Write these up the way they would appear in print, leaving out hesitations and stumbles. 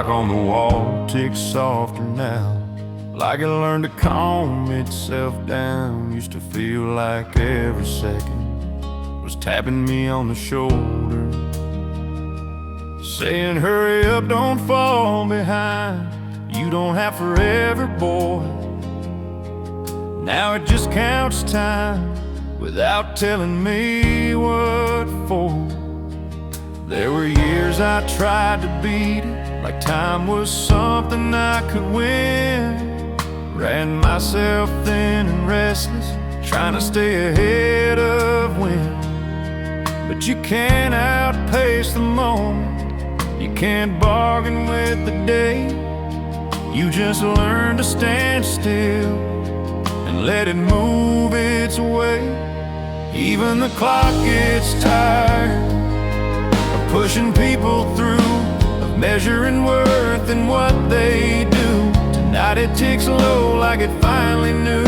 clock on the wall ticks softer now, like it learned to calm itself down. Used to feel like every second was tapping me on the shoulder, saying hurry up, don't fall behind, you don't have forever, boy. Now it just counts time without telling me what for. There were years I tried to beat it, like time was something I could win. Ran myself thin and restless, trying to stay ahead of wind. But you can't outpace the moment, you can't bargain with the day. You just learn to stand still and let it move its way. Even the clock gets tired of pushing people through, of measuring worth in what they do. Tonight it ticks low like it finally knew.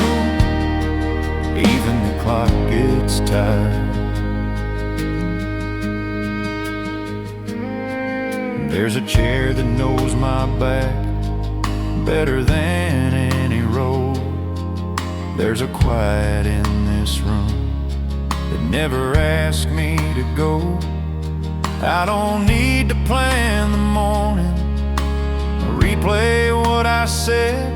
Even the clock gets tired. There's a chair that knows my back better than any road. There's a quiet in this room that never asked me to go. I don't need to plan the morning or replay what I said.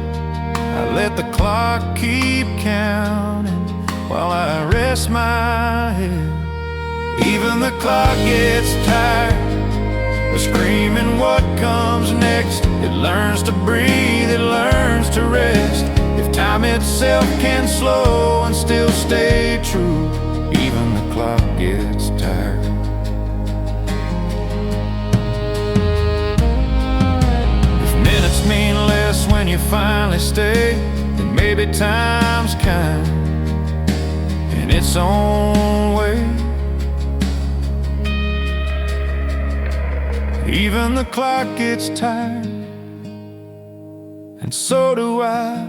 I let the clock keep counting while I rest my head. Even the clock gets tired of screaming what comes next. It learns to breathe, it learns to rest. If time itself can slow and still stay true, even the clock gets tired. If minutes mean less when you finally stay, then maybe time's kind in its own way. Even the clock gets tired, and so do I.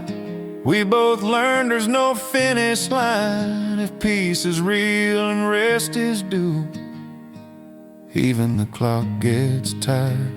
We both learned there's no finish line if peace is real and rest is due. Even the clock gets tired.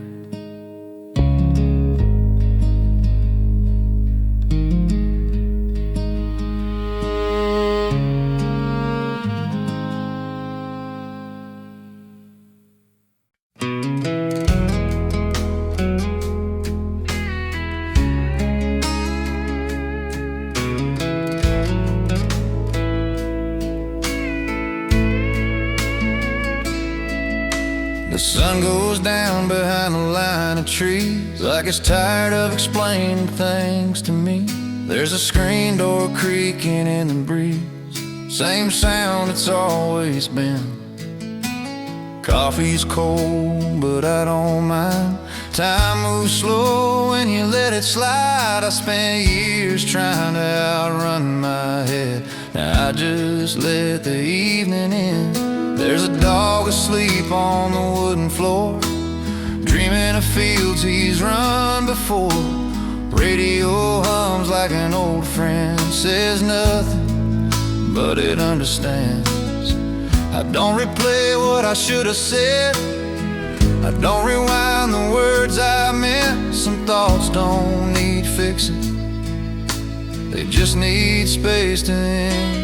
The sun goes down behind the line of trees, like it's tired of explaining things to me. There's a screen door creaking in the breeze, same sound it's always been. Coffee's cold, but I don't mind. Time moves slow when you let it slide. I spent years trying to outrun my head, now I just let the evening in. There's a dog asleep on the wooden floor, dreaming of fields he's run before. Radio hums like an old friend, says nothing, but it understands. I don't replay what I should have said, I don't rewind the words I meant. Some thoughts don't need fixing, they just need space to end.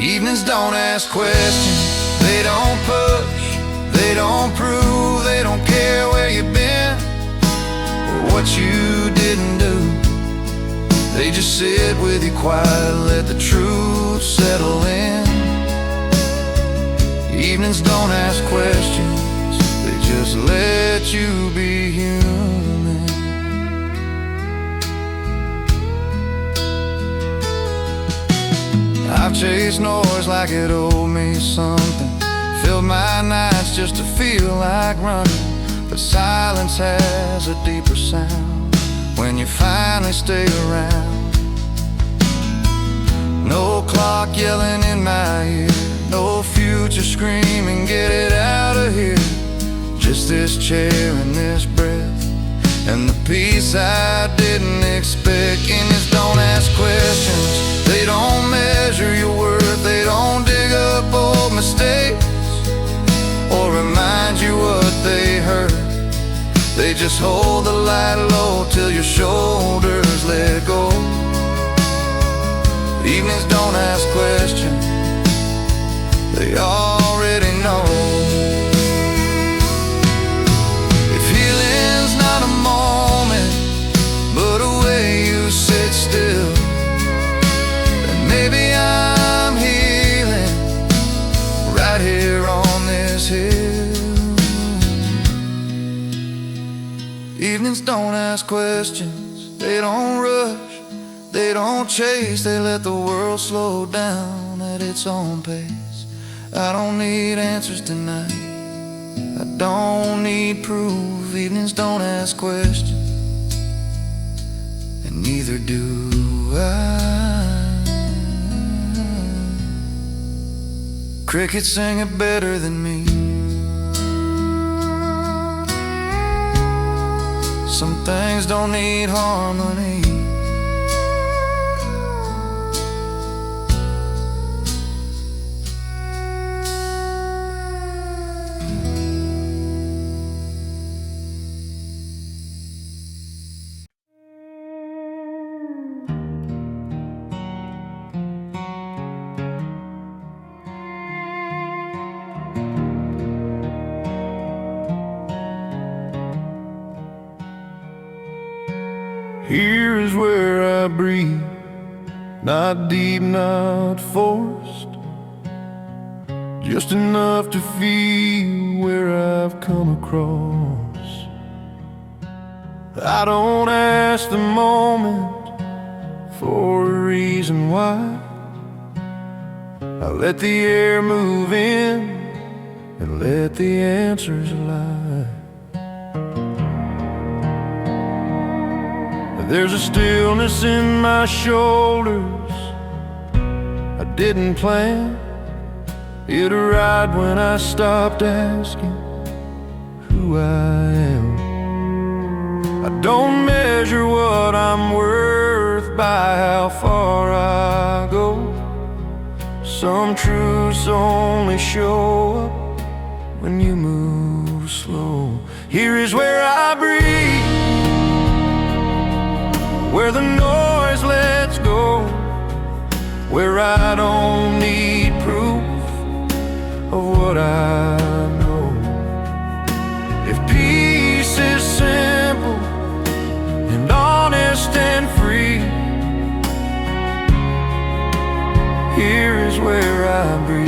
Evenings don't ask questions, they don't push, they don't prove, they don't care where you've been or what you didn't do. They just sit with you quiet, let the truth settle in. Evenings don't ask questions, they just let you be human. I've chased noise like it owed me something, filled my nights just to feel like running. But silence has a deeper sound when you finally stay around. No clock yelling in my ear, no future screaming, get it out of here. Just this chair and this breath, and the peace I didn't expect. Evenings don't ask questions, they don't measure your worth, they don't dig up old mistakes or remind you what they hurt. They just hold the light low till your shoulders let go. Evenings don't ask questions, they already know. If healing's not a moment, but a way you sit still, then maybe I'm healing right here on this hill. Evenings don't ask questions, they don't rush, they don't chase, they let the world slow down at its own pace. I don't need answers tonight, I don't need proof. Evenings don't ask questions, and neither do I. Crickets sing it better than me. Some things don't need harmony. Here is where I breathe, not deep, not forced, just enough to feel where I've come across. I don't ask the moment for a reason why. I let the air move in and let the answers lie. There's a stillness in my shoulders I didn't plan. It arrived when I stopped asking who I am. I don't measure what I'm worth by how far I go. Some truths only show up when you move slow. Here is where I breathe, where the noise lets go, where I don't need proof of what I know. If peace is simple and honest and free, here is where I breathe.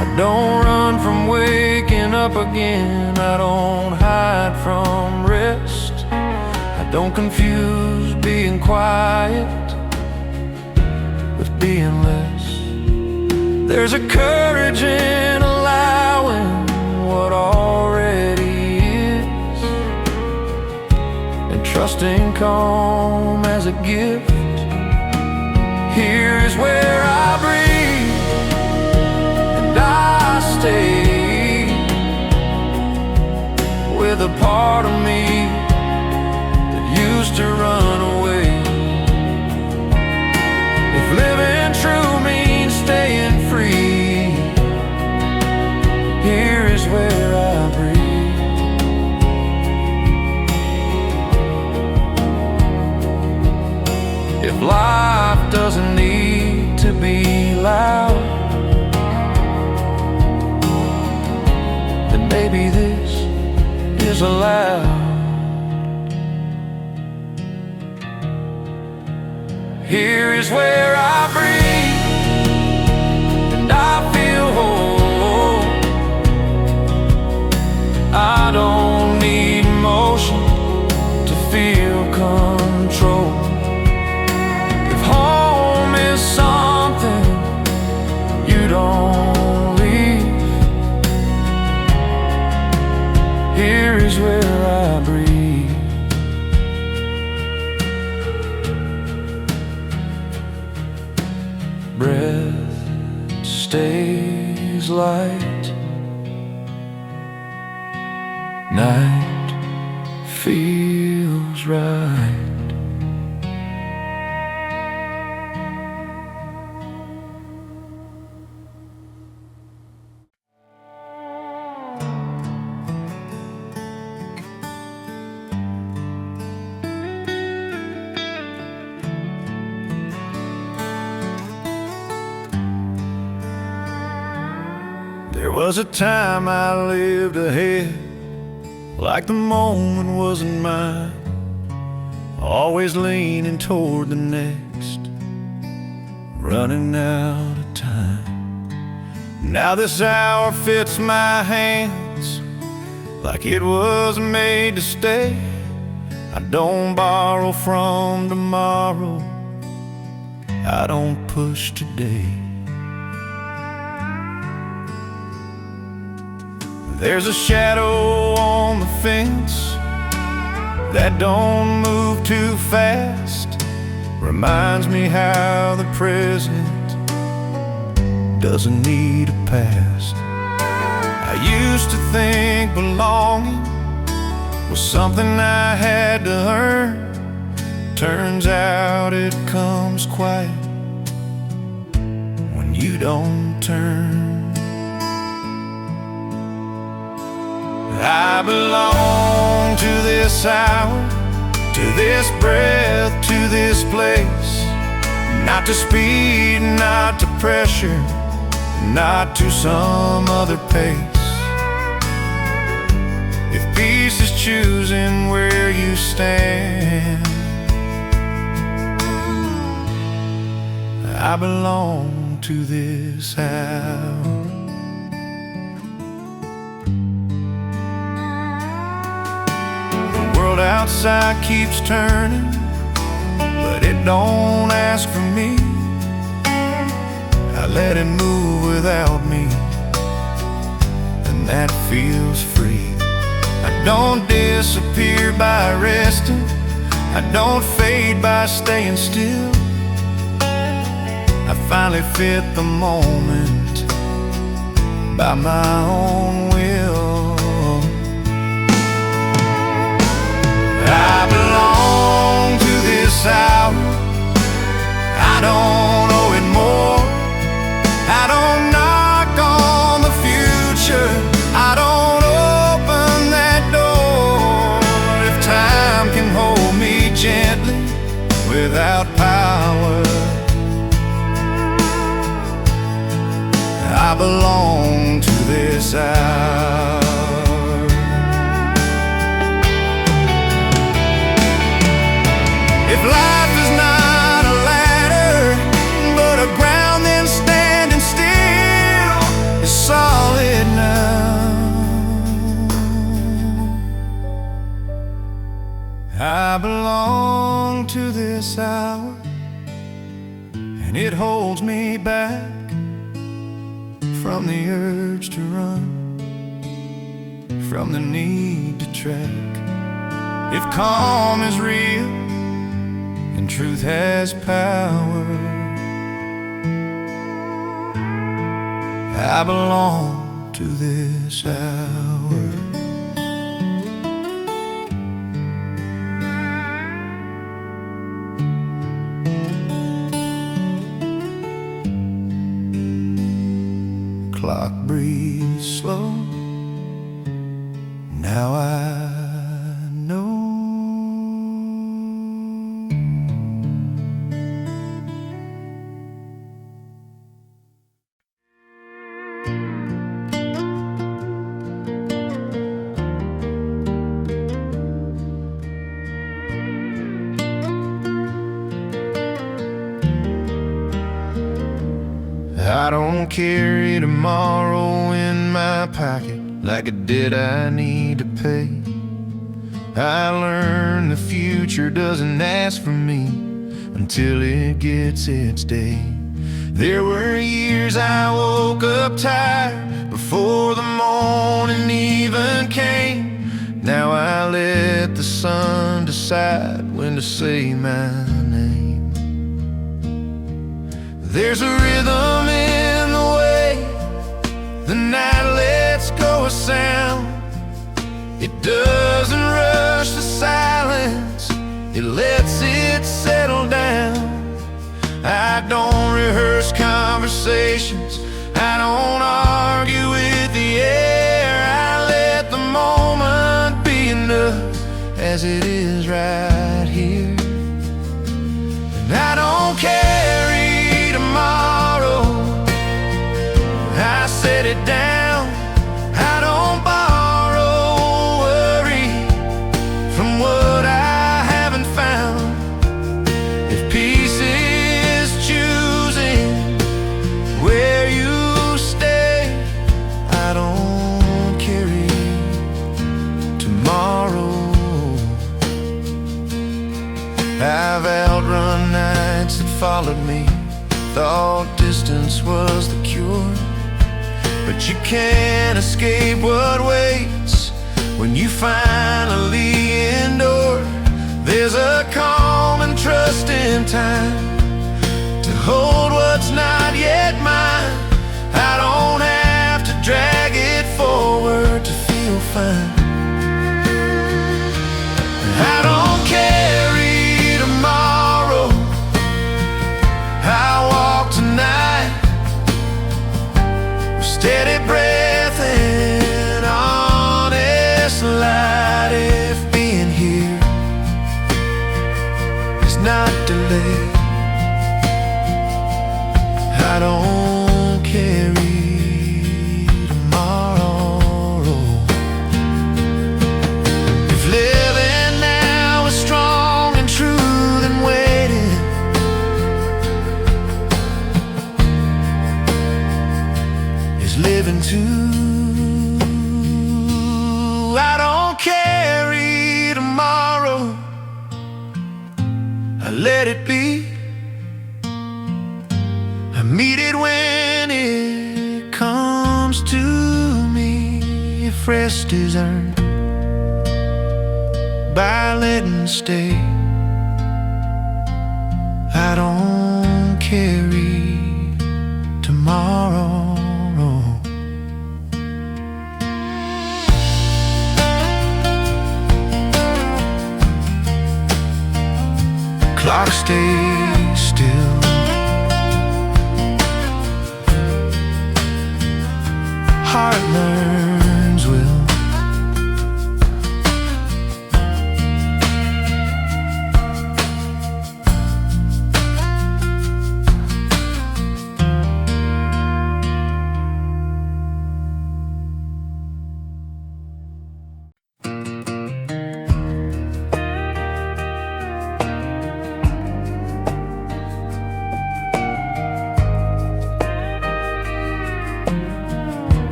I don't run from waking up again, I don't hide from rest. I don't confuse being quiet with being less. There's a courage in allowing what already is, and trusting calm as a gift. Here is where I breathe, and I stay with a part of me that used to run away. If living true means staying free, here is where I breathe. If life doesn't need to be loud, then maybe this is allowed. Here is where I breathe, and I feel whole. I don't need motion to feel control. If home is something you don't leave, here is where I breathe. Breath stays light, night feels right. There was a time I lived ahead, like the moment wasn't mine, always leaning toward the next, running out of time. Now this hour fits my hands like it was made to stay. I don't borrow from tomorrow, I don't push today. There's a shadow on the fence that don't move too fast, reminds me how the present doesn't need a past. I used to think belonging was something I had to earn. Turns out it comes quiet when you don't turn. I belong to this hour, to this breath, to this place. Not to speed, not to pressure, not to some other pace. If peace is choosing where you stand, I belong to this hour. The world outside keeps turning, but it don't ask for me. I let it move without me, and that feels free. I don't disappear by resting, I don't fade by staying still. I finally fit the moment by my own will. I belong to this hour, I don't owe it more. I don't knock on the future, I don't open that door. If time can hold me gently without power, I belong to this hour. If life is not a ladder, but a ground, then standing still is solid now. I belong to this hour, and it holds me back from the urge to run, from the need to track. If calm is real and truth has power, I belong to this hour. Clock breathes slow, now I know. I don't carry tomorrow in my pocket like a debt I need to pay. I learned the future doesn't ask for me until it gets its day. There were years I woke up tired before the morning even came. Now I let the sun decide when to say my name. There's a rhythm in the way the night lets go a sound. It doesn't rush the silence, it lets it settle down. I don't rehearse conversations, I don't argue with the air. I let the moment be enough as it is right here. And I don't carry tomorrow, I set it down followed me, thought distance was the cure. But you can't escape what waits when you finally endure. There's a calm and trust in time to hold what's not yet mine. I don't have to drag it forward to feel fine. I don't carry tomorrow, I walk tonight with steady breath and honest light. If being here is not delayed, I don't carry tomorrow. If living now is strong and true, then waiting is living too. I don't carry tomorrow, I let it be. I meet it when it comes to me. If rest is earned by letting stay, I don't carry tomorrow. Clock stays still, heart learns will.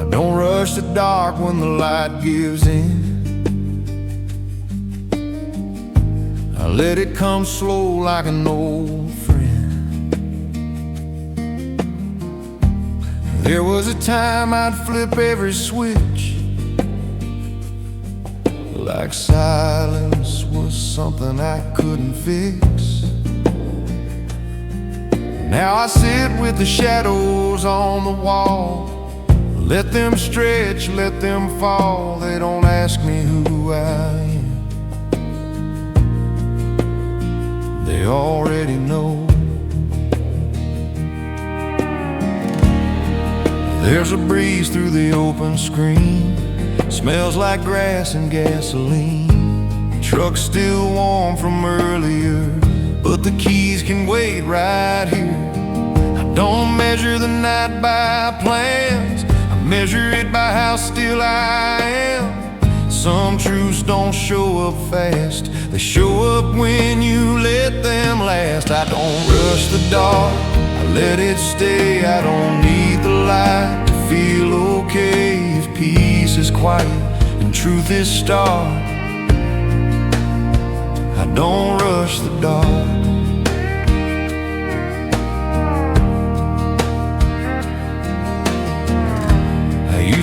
Don't rush the dark when the light gives in. I let it come slow like an old friend. There was a time I'd flip every switch, like silence was something I couldn't fix. Now I sit with the shadows on the wall, let them stretch, let them fall. They don't ask me who I am, they already know. There's a breeze through the open screen, smells like grass and gasoline. Truck's still warm from earlier, but the keys can wait right here. I don't measure the night by plans, measure it by how still I am. Some truths don't show up fast, they show up when you let them last. I don't rush the dark, I let it stay. I don't need the light to feel okay. If peace is quiet and truth is stark, I don't rush the dark.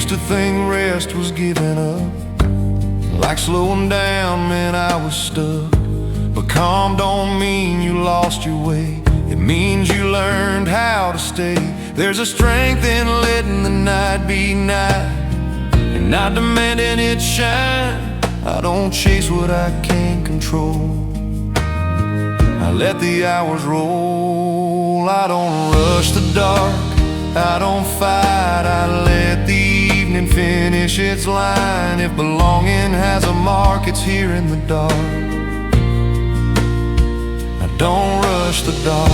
Used to think rest was giving up, like slowing down meant I was stuck. But calm don't mean you lost your way, it means you learned how to stay. There's a strength in letting the night be night and not demanding it shine. I don't chase what I can't control, I let the hours roll. I don't rush the dark, I don't fight, I let the evening finish its line. If belonging has a mark, it's here in the dark. I don't rush the dark.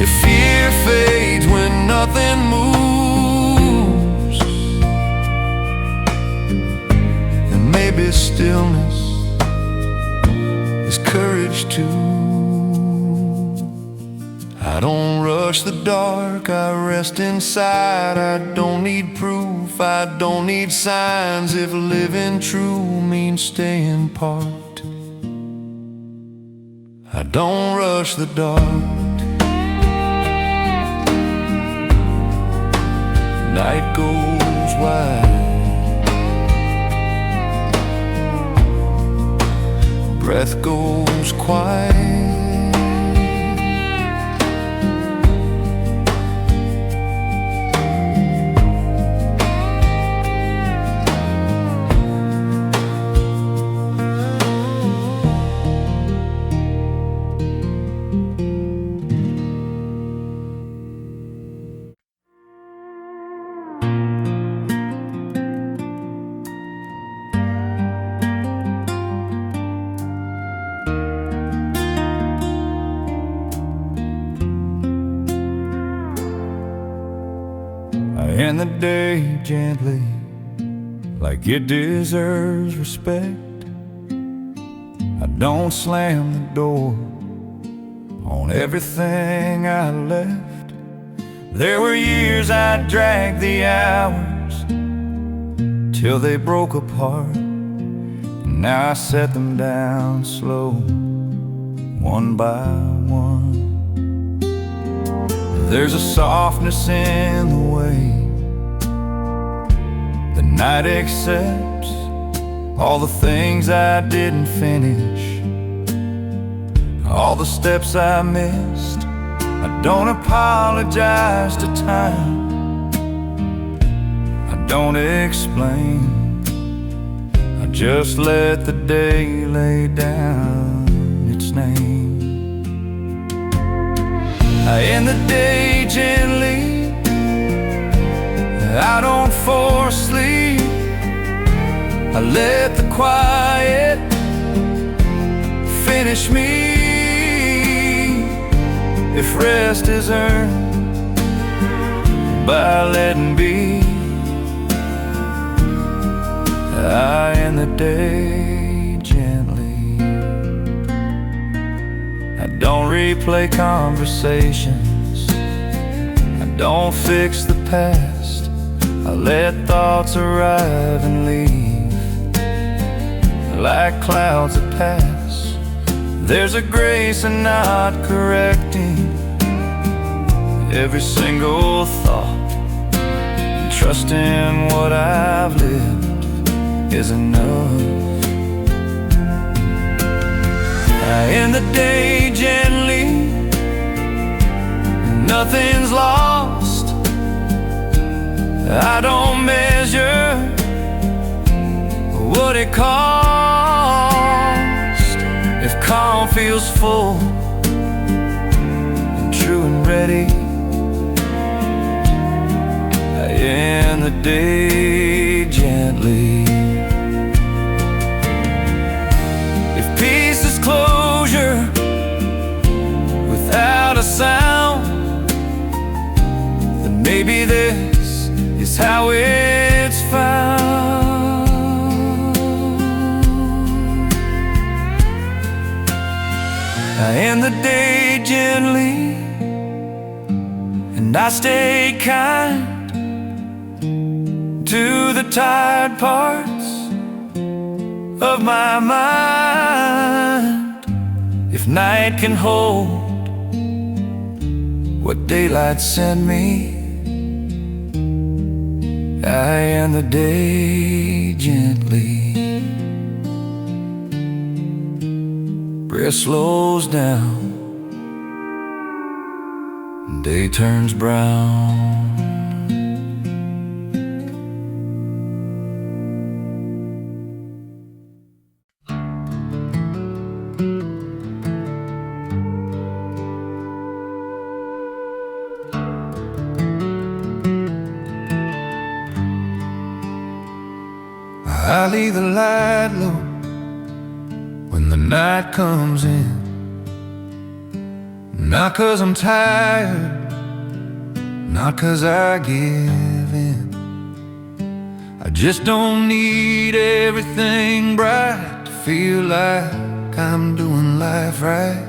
If fear fades when nothing moves, then maybe stillness is courage too. I don't rush the dark, I rest inside. I don't need proof, I don't need signs. If living true means staying apart, I don't rush the dark. Night goes wide, breath goes quiet. I end the day gently, like it deserves respect. I don't slam the door on everything I left. There were years I dragged the hours till they broke apart, and now I set them down slow, one by one. There's a softness in the way the night accepts all the things I didn't finish, all the steps I missed. I don't apologize to time, I don't explain, I just let the day lay down its name. I end the day gently, I don't force sleep. I let the quiet finish me. If rest is earned by letting be, I end the day gently. I don't replay conversations, I don't fix the past. I let thoughts arrive and leave like clouds that pass. There's a grace in not correcting every single thought, and trusting what I've lived is enough. I end the day gently, nothing's lost. I don't measure what it costs. If calm feels full and true and ready, I end the day gently. If peace is closure without a sound, then maybe this is how it's found. I end the day gently, and I stay kind to the tired parts of my mind. If night can hold what daylight sent me, I end the day gently. Breath slows down, day turns brown. I leave the light low when the night comes in, not 'cause I'm tired, not 'cause I give in. I just don't need everything bright to feel like I'm doing life right.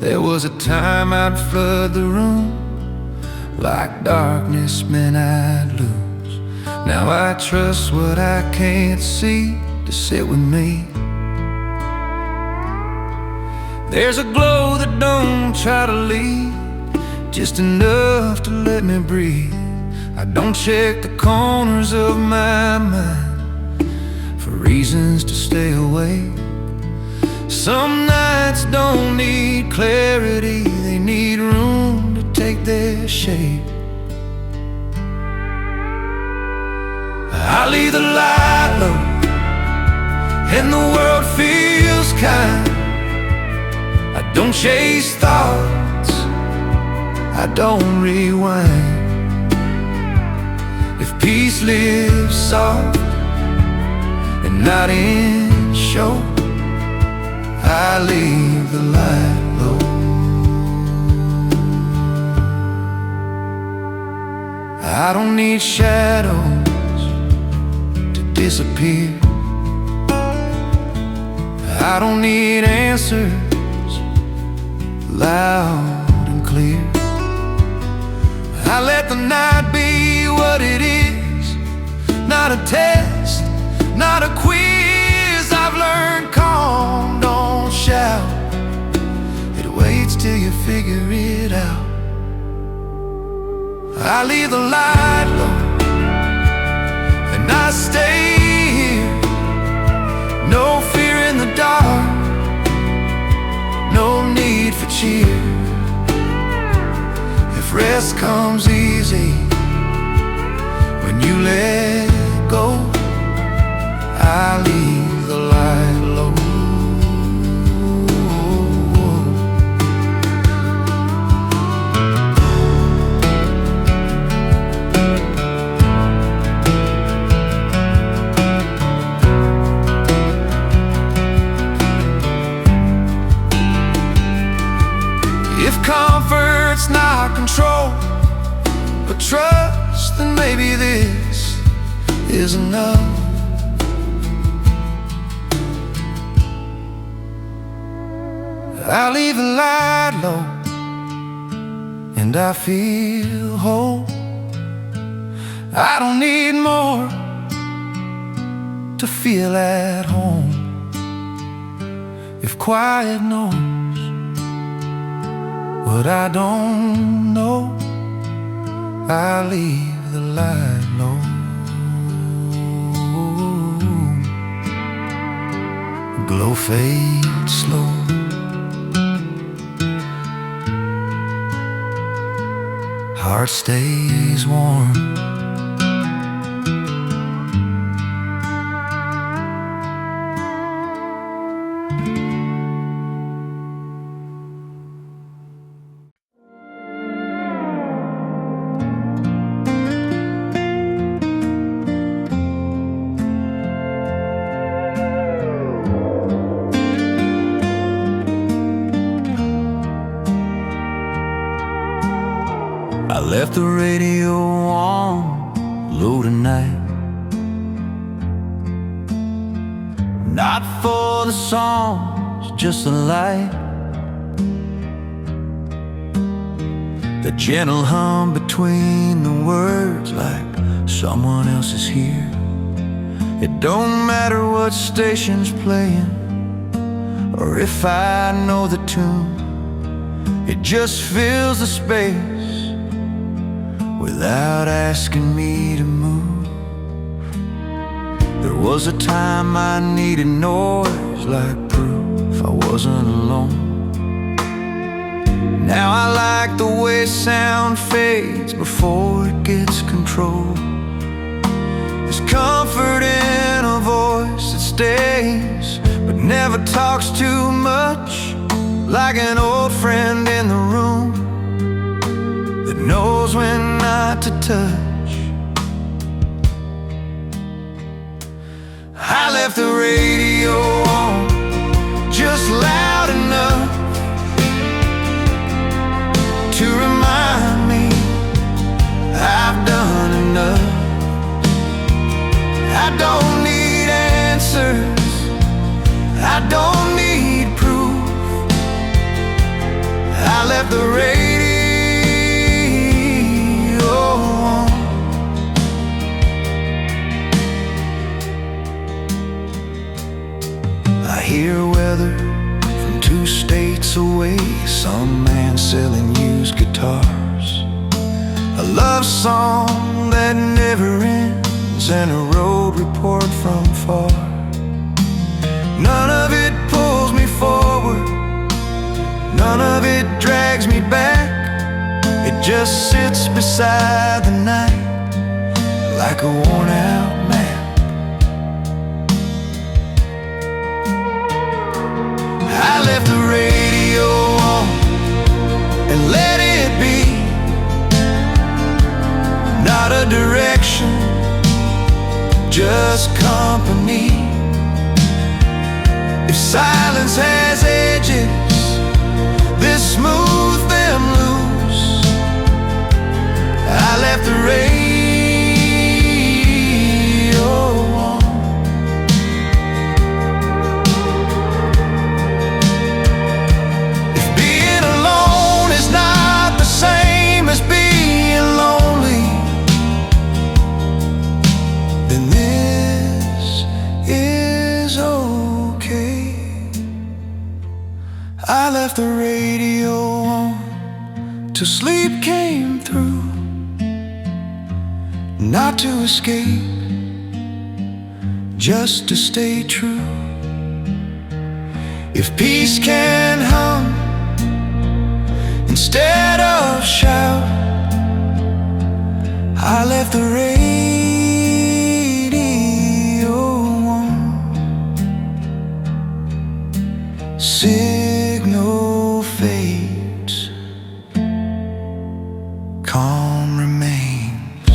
There was a time I'd flood the room, like darkness meant I'd lose. Now I trust what I can't see to sit with me. There's a glow that don't try to leave, just enough to let me breathe. I don't check the corners of my mind for reasons to stay awake. Some nights don't need clarity, they need room to take their shape. I leave the light low and the world feels kind. I don't chase thoughts, I don't rewind. If peace lives soft and not in show, I leave the light low. I don't need shadows to disappear. I don't need answers loud and clear. I let the night be what it is, not a test, not a quiz. I've learned calm, don't shout. It waits till you figure it out. I leave the light low and I stay here. No fear in the dark, no need for cheer. If rest comes easy when you let go, I leave the light low. If comfort's not control, but trust, then maybe this is enough. I leave the light low and I feel whole. I don't need more to feel at home. If quiet knows what I don't know, I leave the light low. Glow fades slow, heart stays warm. I left the radio on low tonight, not for the songs, just the light. The gentle hum between the words, like someone else is here. It don't matter what station's playing or if I know the tune, it just fills the space without asking me to move. There was a time I needed noise like proof I wasn't alone. Now I like the way sound fades before it gets control. There's comfort in a voice that stays but never talks too much, like an old friend in the room that knows when not to touch. I left the radio on just loud enough to remind me I've done enough. I don't need answers, I don't need proof. the radio on. I hear weather from 2 states away, some man selling used guitars, a love song that never ends, and a road report from far. None of it pulls me forward, none of it drags me back. It just sits beside the night like a worn-out map. I left the radio on and let it be, not a direction, just company. If silence has edges, this smooth them loose. I left the radio on. If being alone is not the same as being lonely, then this is okay. I left the radio on till sleep came through, not to escape, just to stay true. If peace can hum instead of shout, I left the radio on. Signal fades, calm remains.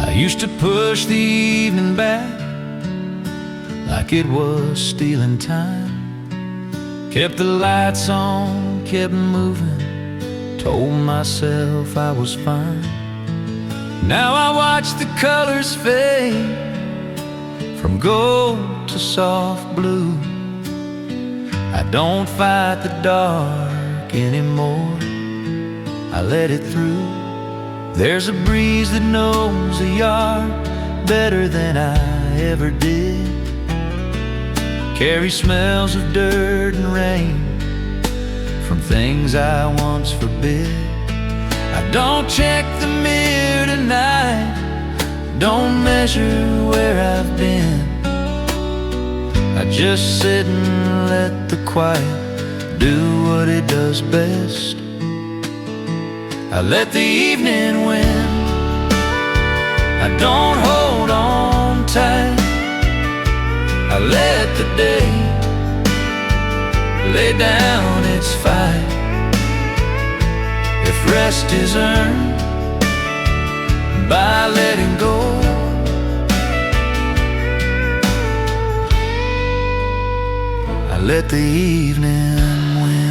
I used to push the evening back like it was stealing time. Kept the lights on, kept moving, told myself I was fine. Now I watch the colors fade from gold to soft blue. I don't fight the dark anymore, I let it through. There's a breeze that knows a yard better than I ever did. Carries smells of dirt and rain from things I once forbid. I don't check the mirror tonight, don't measure where I've been. I just sit and let the quiet do what it does best. I let the evening win, I don't hold on tight. I let the day lay down its fight. If rest is earned by letting go, I let the evening win.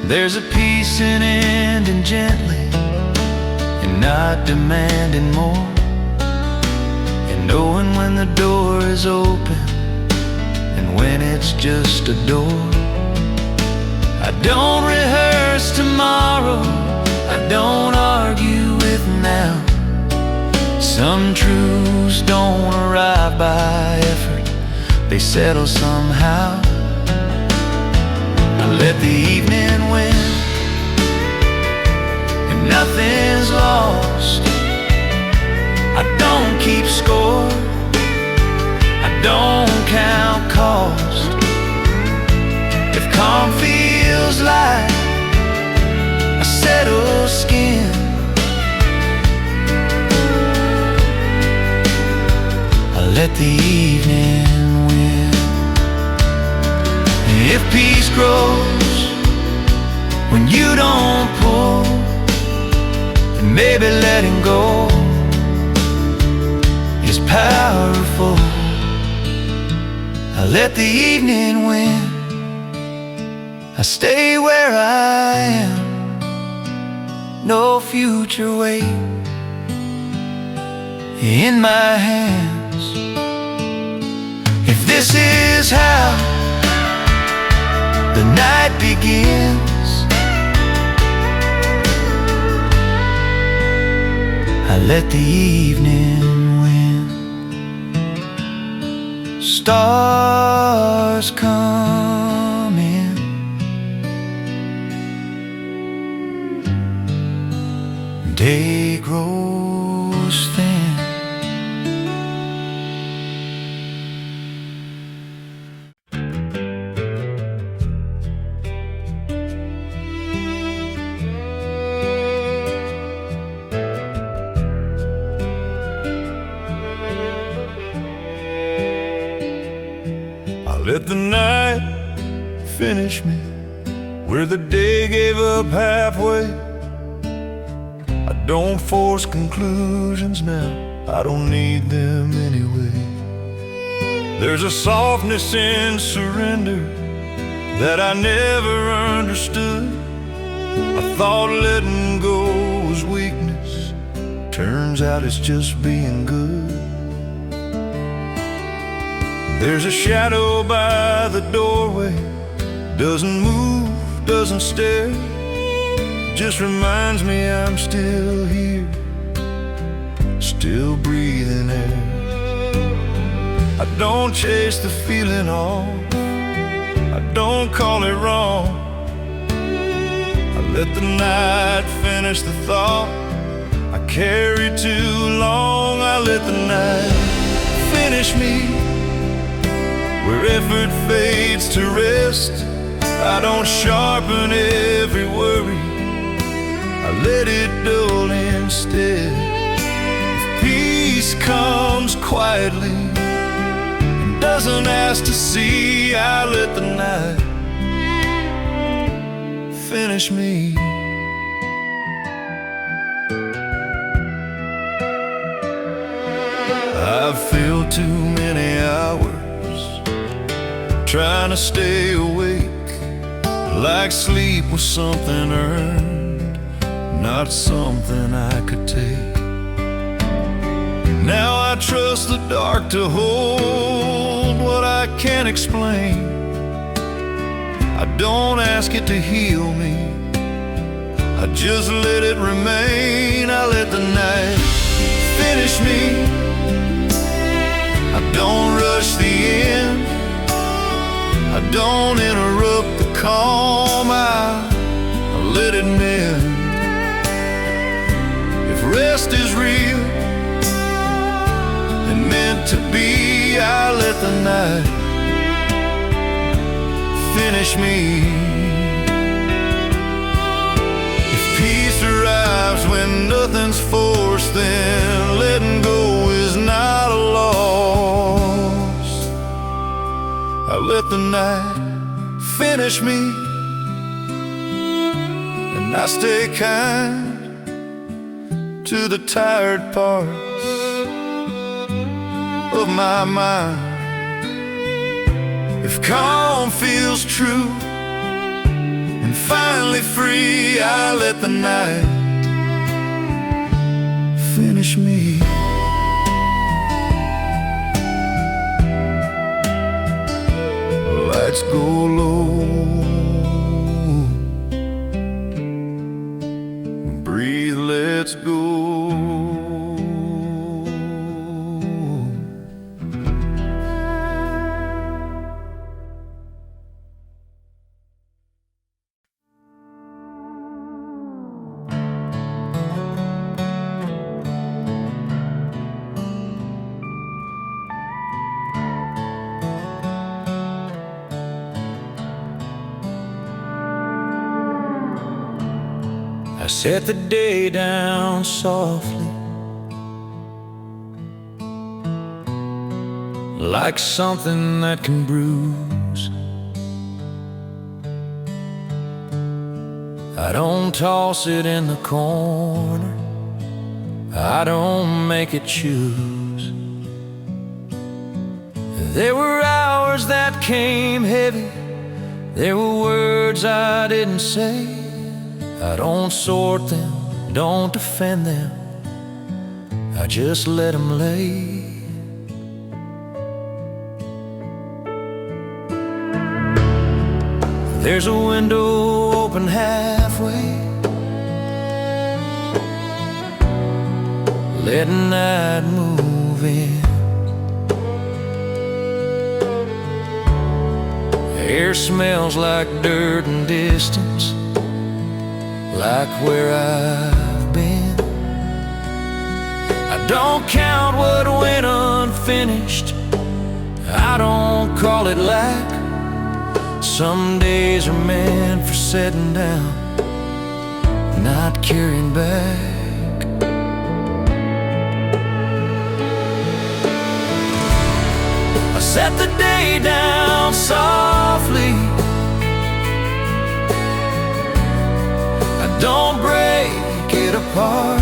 There's a peace in ending gently and not demanding more, and knowing when the door is open and when it's just a door. I don't rehearse tomorrow, I don't argue with now. Some truths don't arrive by effort, they settle somehow. I let the evening win, and nothing's lost. I don't keep score, I don't count cost. If calm feels like a settled skin, let the evening win. If peace grows when you don't pull, then maybe letting go is powerful. I let the evening win. I stay where I am, no future wait in my hands. If this is how the night begins, I let the evening win. Stars come in, day grows thin. Let the night finish me where the day gave up halfway. I don't force conclusions now, I don't need them anyway. There's a softness in surrender that I never understood. I thought letting go was weakness, turns out it's just being good. There's a shadow by the doorway, doesn't move, doesn't stare, just reminds me I'm still here, still breathing air. I don't chase the feeling off, I don't call it wrong. I let the night finish the thought I carried too long. I let the night finish me where effort fades to rest. I don't sharpen every worry, I let it dull instead. If peace comes quietly and doesn't ask to see, I let the night finish me. I've filled too many hours trying to stay awake, like sleep was something earned, not something I could take. Now I trust the dark to hold what I can't explain. I don't ask it to heal me, I just let it remain. I let the night finish me, I don't rush the end, I don't interrupt the calm, I let it mend. If rest is real and meant to be, I let the night finish me. If peace arrives when nothing's forced, then letting go is not a loss. I let the night finish me, and I stay kind to the tired parts of my mind. If calm feels true and finally free, I let the night finish me. Lights go low, breathe, let's go. I set the day down softly, like something that can bruise. I don't toss it in the corner, I don't make it choose. There were hours that came heavy, there were words I didn't say. I don't sort them, don't defend them, I just let them lay. There's a window open halfway, letting night move in. Air smells like dirt and distance, like where I've been. I don't count what went unfinished, I don't call it lack. Some days are meant for setting down, not carrying back. I set the day down softly, I don't break it apart.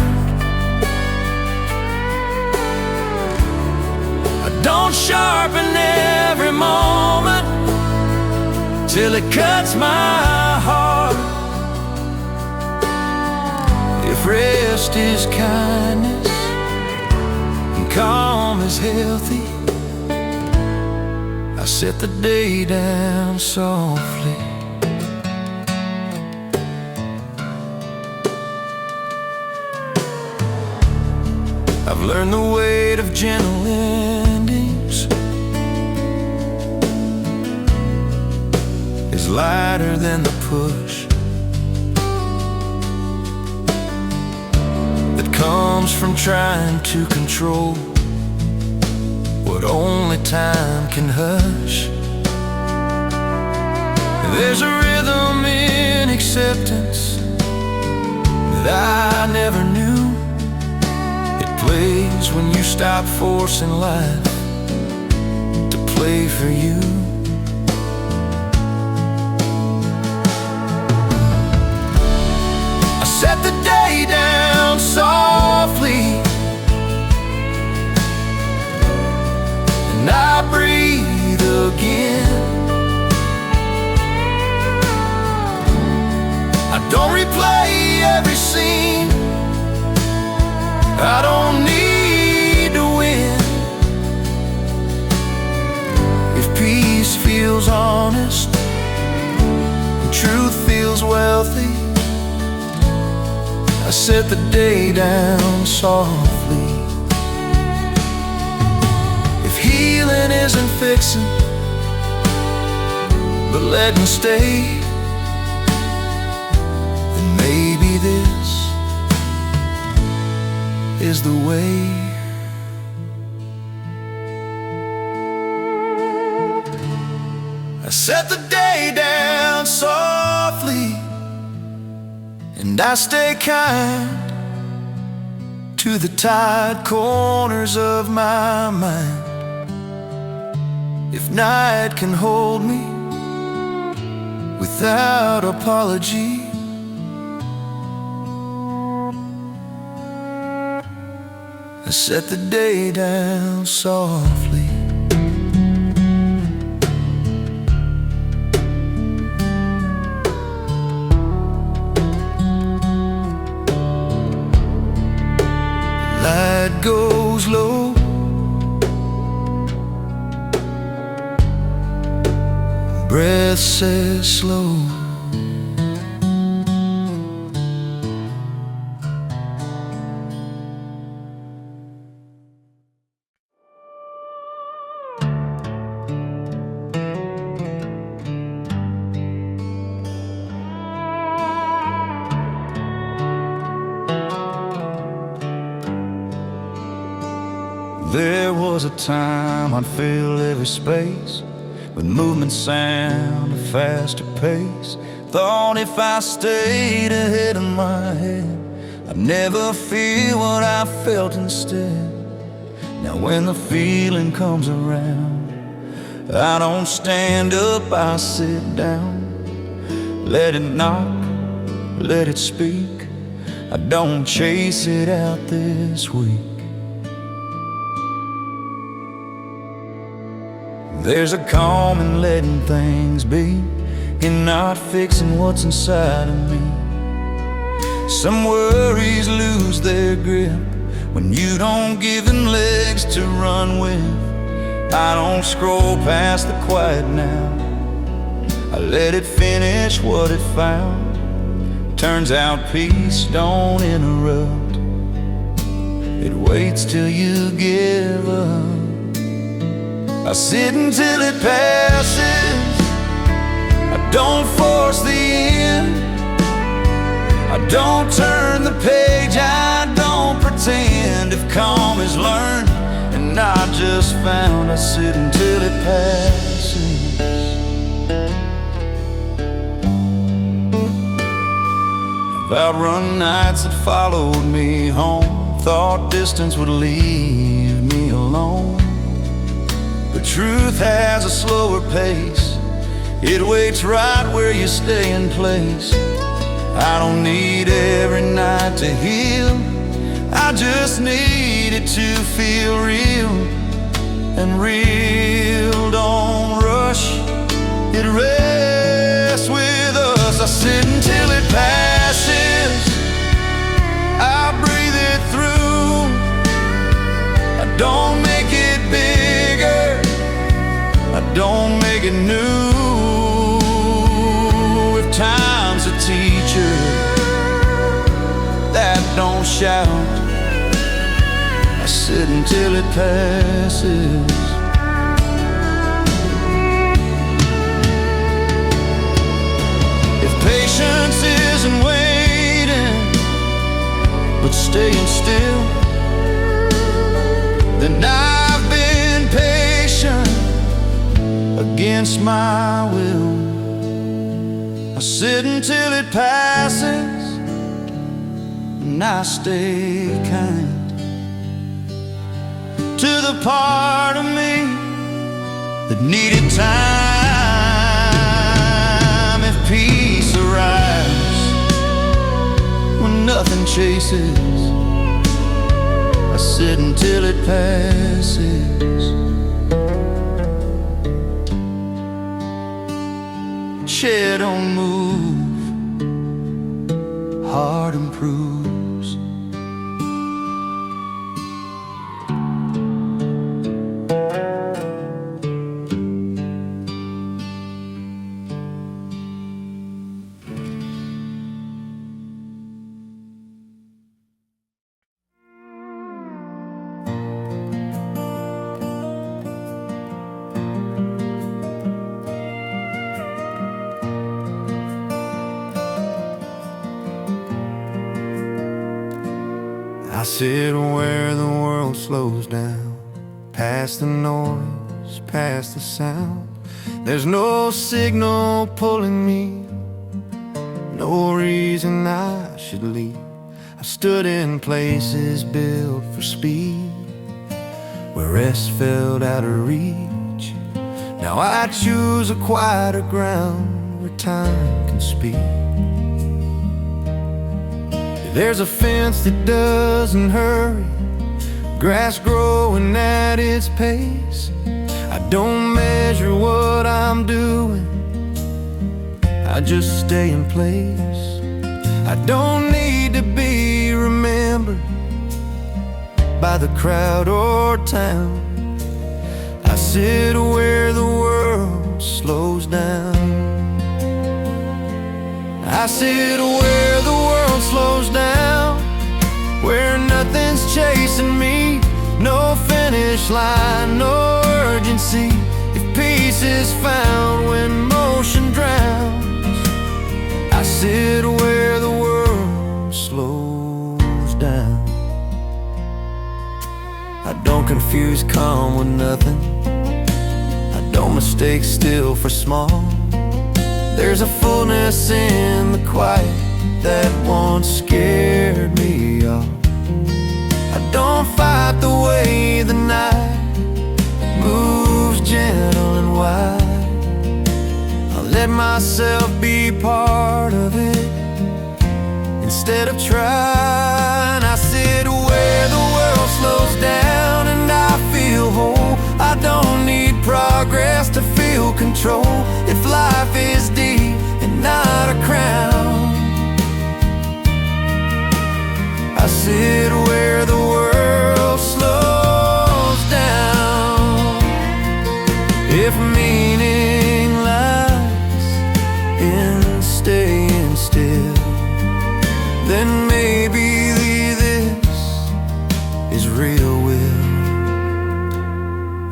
I don't sharpen every moment till it cuts my heart. If rest is kindness and calm is healthy, I set the day down softly. I've learned the weight of gentle endings is lighter than the push that comes from trying to control what only time can hush. There's a rhythm in acceptance that I never knew. It plays when you stop forcing life to play for you. I set the day down softly, and I breathe again. I don't replay every scene, I don't need to win. If peace feels honest and truth feels wealthy, I set the day down softly. If healing isn't fixing, but letting stay, then maybe this is the way. I set the day down softly, and I stay kind to the tight corners of my mind. If night can hold me without apology, I set the day down softly. Light goes low, breath says slow. There was a time I'd fill every space with movement, sound, a faster pace. Thought if I stayed ahead of my head, I'd never feel what I felt instead. Now Now when the feeling comes around, I don't stand up, I sit down. Let it knock, let it speak. I don't chase it out this week. There's a calm in letting things be, and not fixing what's inside of me. Some worries lose their grip when you don't give them legs to run with. I don't scroll past the quiet now, I let it finish what it found. Turns out peace don't interrupt, it waits till you give up. I sit until it passes, I don't force the end. I don't turn the page, I don't pretend. If calm is learned and I just found, I sit until it passes. I've outrun nights that followed me home, thought distance would leave me alone. But truth has a slower pace, it waits right where you stay in place. I don't need every night to heal, I just need it to feel real. And real don't rush, it rests with us. I sit until it passes, I breathe it through. I don't make it bigger, I don't make it new. If time's a teacher that don't shout, I sit until it passes. If patience isn't waiting but staying still, then I've been patient against my will. I sit until it passes, and I stay kind to the part of me that needed time. If peace arrives when nothing chases, I sit until it passes. Chair don't move, heart improves. I sit where the world slows down, past the noise, past the sound. There's no signal pulling me, no reason I should leave. I've stood in places built for speed, where rest felt out of reach. Now I choose a quieter ground where time can speak. There's a fence that doesn't hurry, grass growing at its pace. I don't measure what I'm doing, I just stay in place. I don't need to be remembered by the crowd or town. I sit where the world slows down. I sit where the world slows down, where nothing's chasing me, no finish line, no urgency. If peace is found when motion drowns, I sit where the world slows down. I don't confuse calm with nothing, I don't mistake still for small. There's a fullness in the quiet that once scared me off. I don't fight the way the night myself be part of it. Instead of trying, I sit where the world slows down and I feel whole. I don't need progress to feel control. If life is deep and not a crown, I sit where the world slows down. If meaning lies in staying still, then maybe this is real will.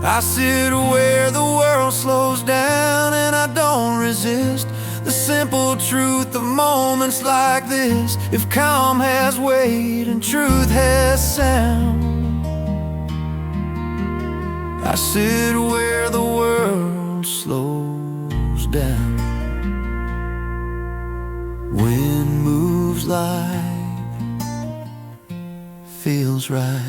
I sit where the world slows down and I don't resist the simple truth of moments like this. If calm has weight and truth has sound, I sit where the world slows down. Wind moves life, feels right.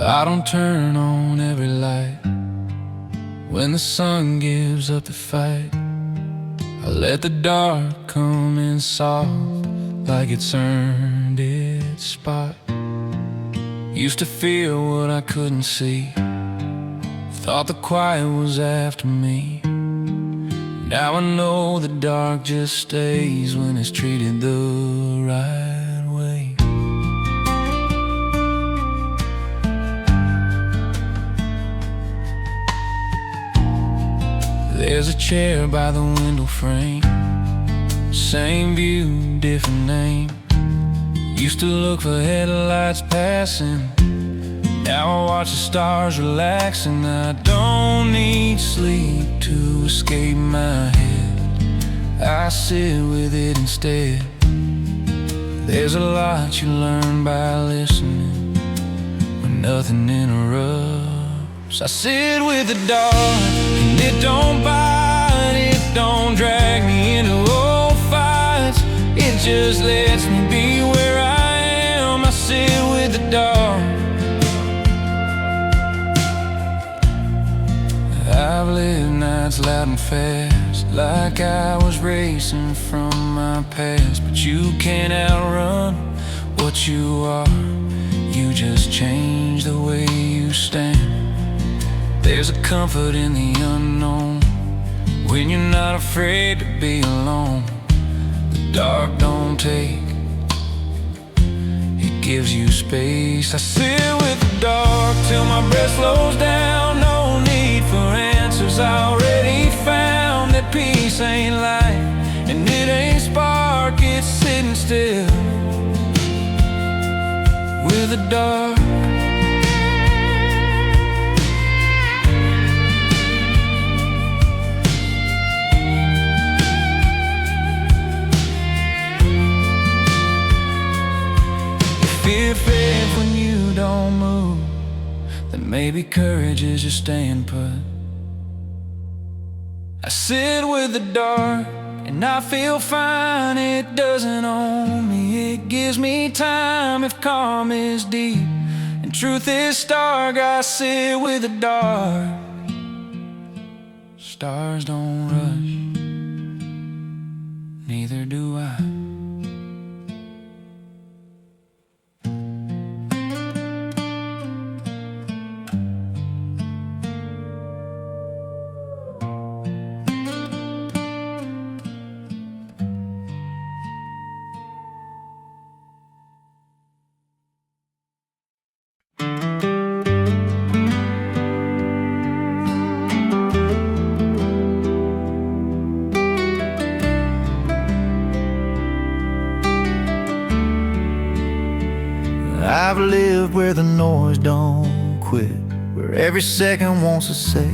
I don't turn on every light when the sun gives up the fight. I let the dark come in soft, like it's earned its spot. Used to feel what I couldn't see, thought the quiet was after me. Now I know the dark just stays when it's treated the right way. There's a chair by the window frame, same view, different name. Used to look for headlights passing, now I watch the stars relaxing. I don't need sleep to escape my head, I sit with it instead. There's a lot you learn by listening when nothing interrupts. I sit with the dark and it don't bite, it don't drag me into old fights. It just lets me be where I am. I sit with the dark. I've lived nights loud and fast, like I was racing from my past. But you can't outrun what you are, you just change the way you stand. There's a comfort in the unknown, when you're not afraid to be alone. The dark don't take, it gives you space. I sit with the dark till my breath slows down. No need for answers, I already found that peace ain't light and it ain't spark, it's sitting still with the dark. Fear fades when you don't move, then maybe courage is just staying put. I sit with the dark and I feel fine. It doesn't own me, it gives me time. If calm is deep and truth is stark, I sit with the dark. Stars don't rush, neither do I. I've lived where the noise don't quit, where every second wants to say,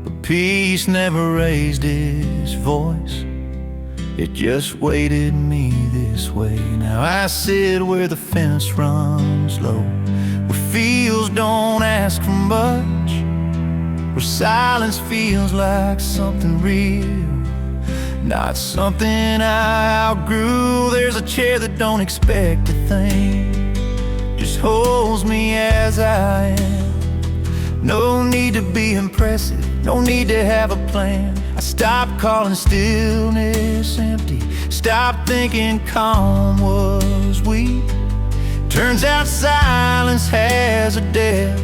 but peace never raised its voice. It just waited me this way. Now I sit where the fence runs low, where fields don't ask for much, where silence feels like something real, not something I outgrew. There's a chair that don't expect a thing, just holds me as I am. No need to be impressive, no need to have a plan. I stopped calling stillness empty, stopped thinking calm was weak. Turns out silence has a depth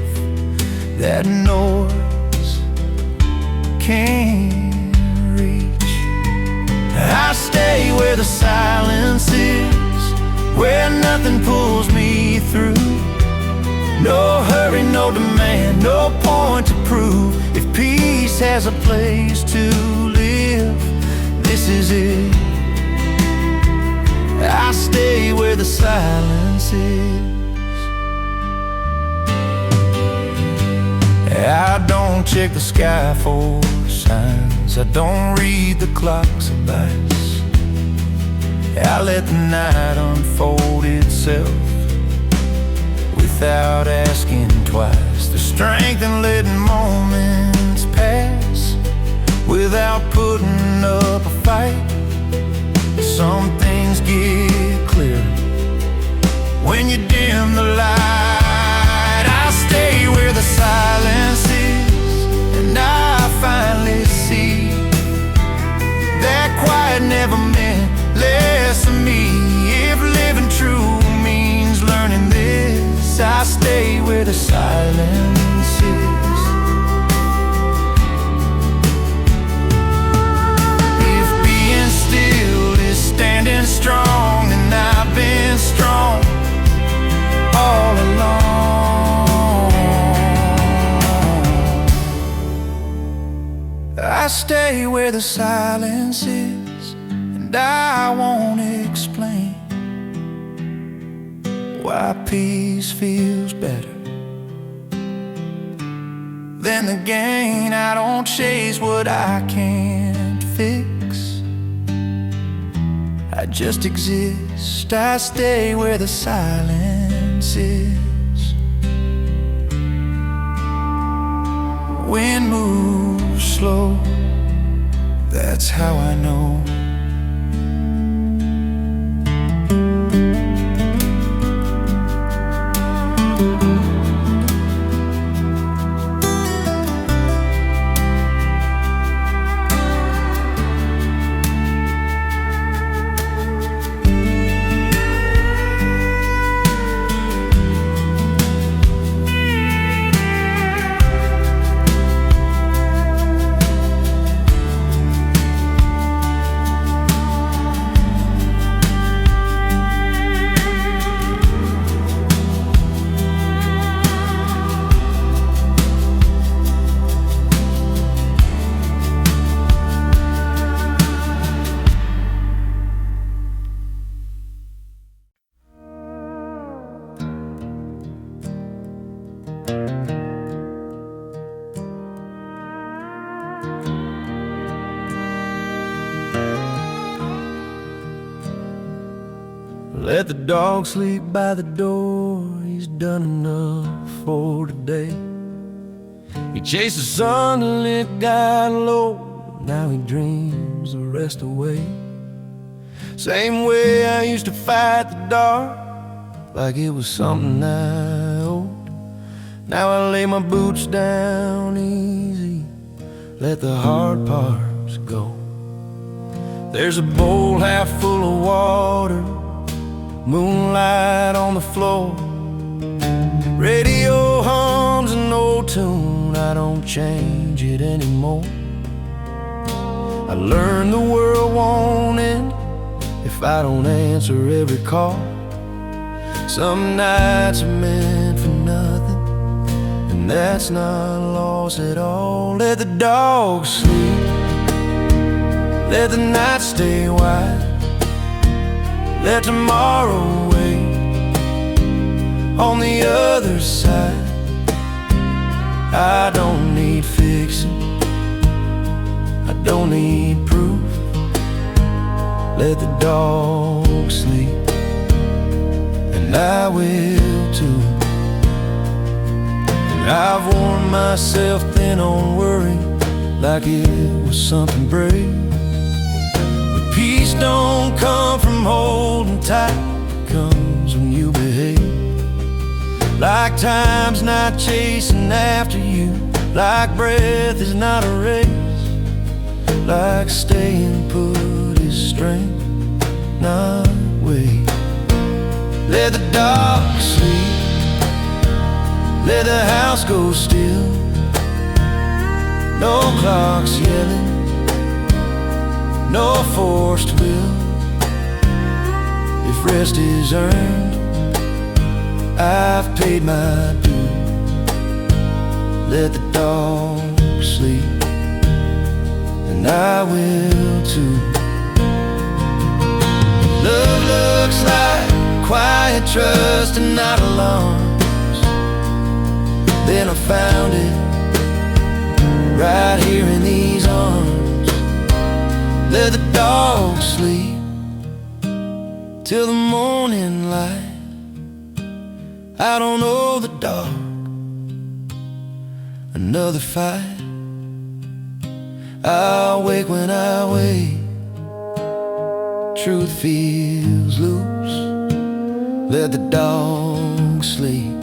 that noise can't reach. I stay where the silence is, where nothing pulls me through. No hurry, no demand, no point to prove. If peace has a place to live, this is it. I stay where the silence is. I don't check the sky for signs, I don't read the clock's advice. I let the night unfold itself without asking twice. The strength in letting moments pass without putting up a fight. Some things get clearer when you dim the light. I stay where the silence is, and I finally see that quiet never meant less of me. If living true means learning this, I stay where the silence is. If being still is standing strong, then I've been strong all along. I stay where the silence is, and I won't explain why peace feels better than the gain. I don't chase what I can't fix, I just exist. I stay where the silence is. Wind moves slow, that's how I know. Let the dog sleep by the door, he's done enough for today. He chased the sun till it got low, now he dreams the rest away. Same way I used to fight the dark, like it was something I owed. Now I lay my boots down easy, let the hard parts go. There's a bowl half full of water, moonlight on the floor. Radio hums an old tune, I don't change it anymore. I learned the world won't end if I don't answer every call. Some nights are meant for nothing, and that's not loss at all. Let the dogs sleep, let the night stay wide, let tomorrow wait. on the other side. I don't need fixing, I don't need proof. Let the dog sleep, and I will too. And I've worn myself thin on worry, like it was something brave. But peace don't come from holding tight, it comes when you behave. Like time's not chasing after you, like breath is not a race, like staying put is strength, not weight. Let the dog sleep, let the house go still. No clocks yelling, no forced will. If rest is earned, I've paid my due. Let the dog sleep, and I will too. Love looks like quiet trust and not alarms. Then I found it right here in these arms. Let the dog sleep till the morning light. I don't know the dog, another fight. I'll wake when I wake. Truth feels loose. Let the dog sleep,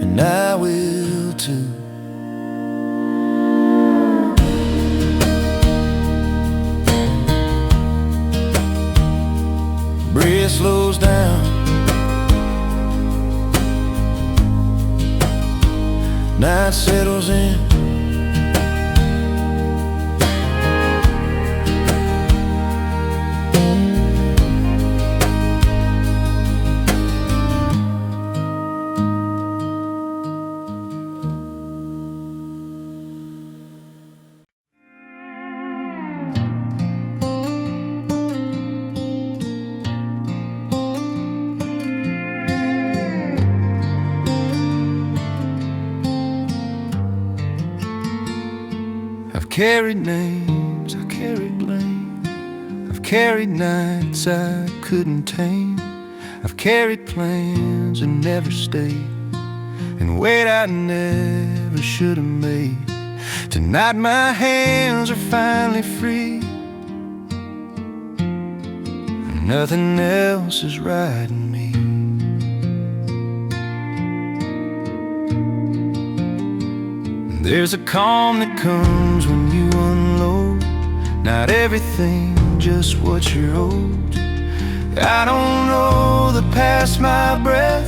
and I will too. Breath slows down, night settles in. I've carried names, I carried blame. I've carried nights I couldn't tame. I've carried plans and never stayed, and weight I never should have made. Tonight my hands are finally free, and nothing else is riding me. There's a calm that comes when you unload, not everything just what you're owed. I don't know the past my breath,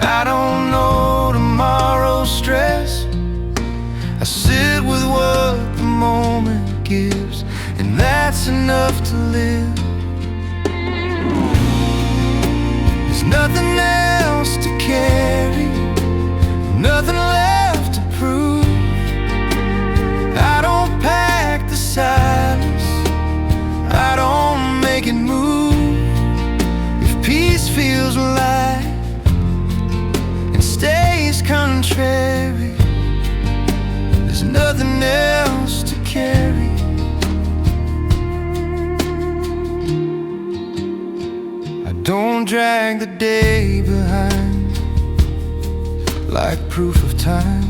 I don't know tomorrow's stress. I sit with what the moment gives, and that's enough to live. There's nothing else to carry, nothing left to prove. I don't pack the silence, I don't make it move. If peace feels light and stays contrary, there's nothing else to carry. I don't drag the day behind like proof of time.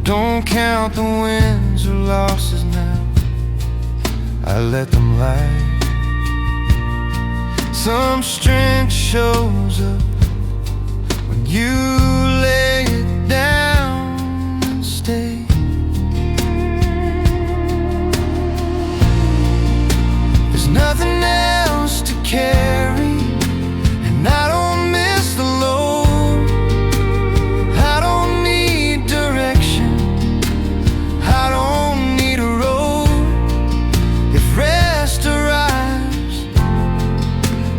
Don't count the wins or losses now, I let them lie. Some strength shows up when you lay it down and stay. There's nothing else to carry, and I don't miss the load. I don't need direction, I don't need a road. If rest arrives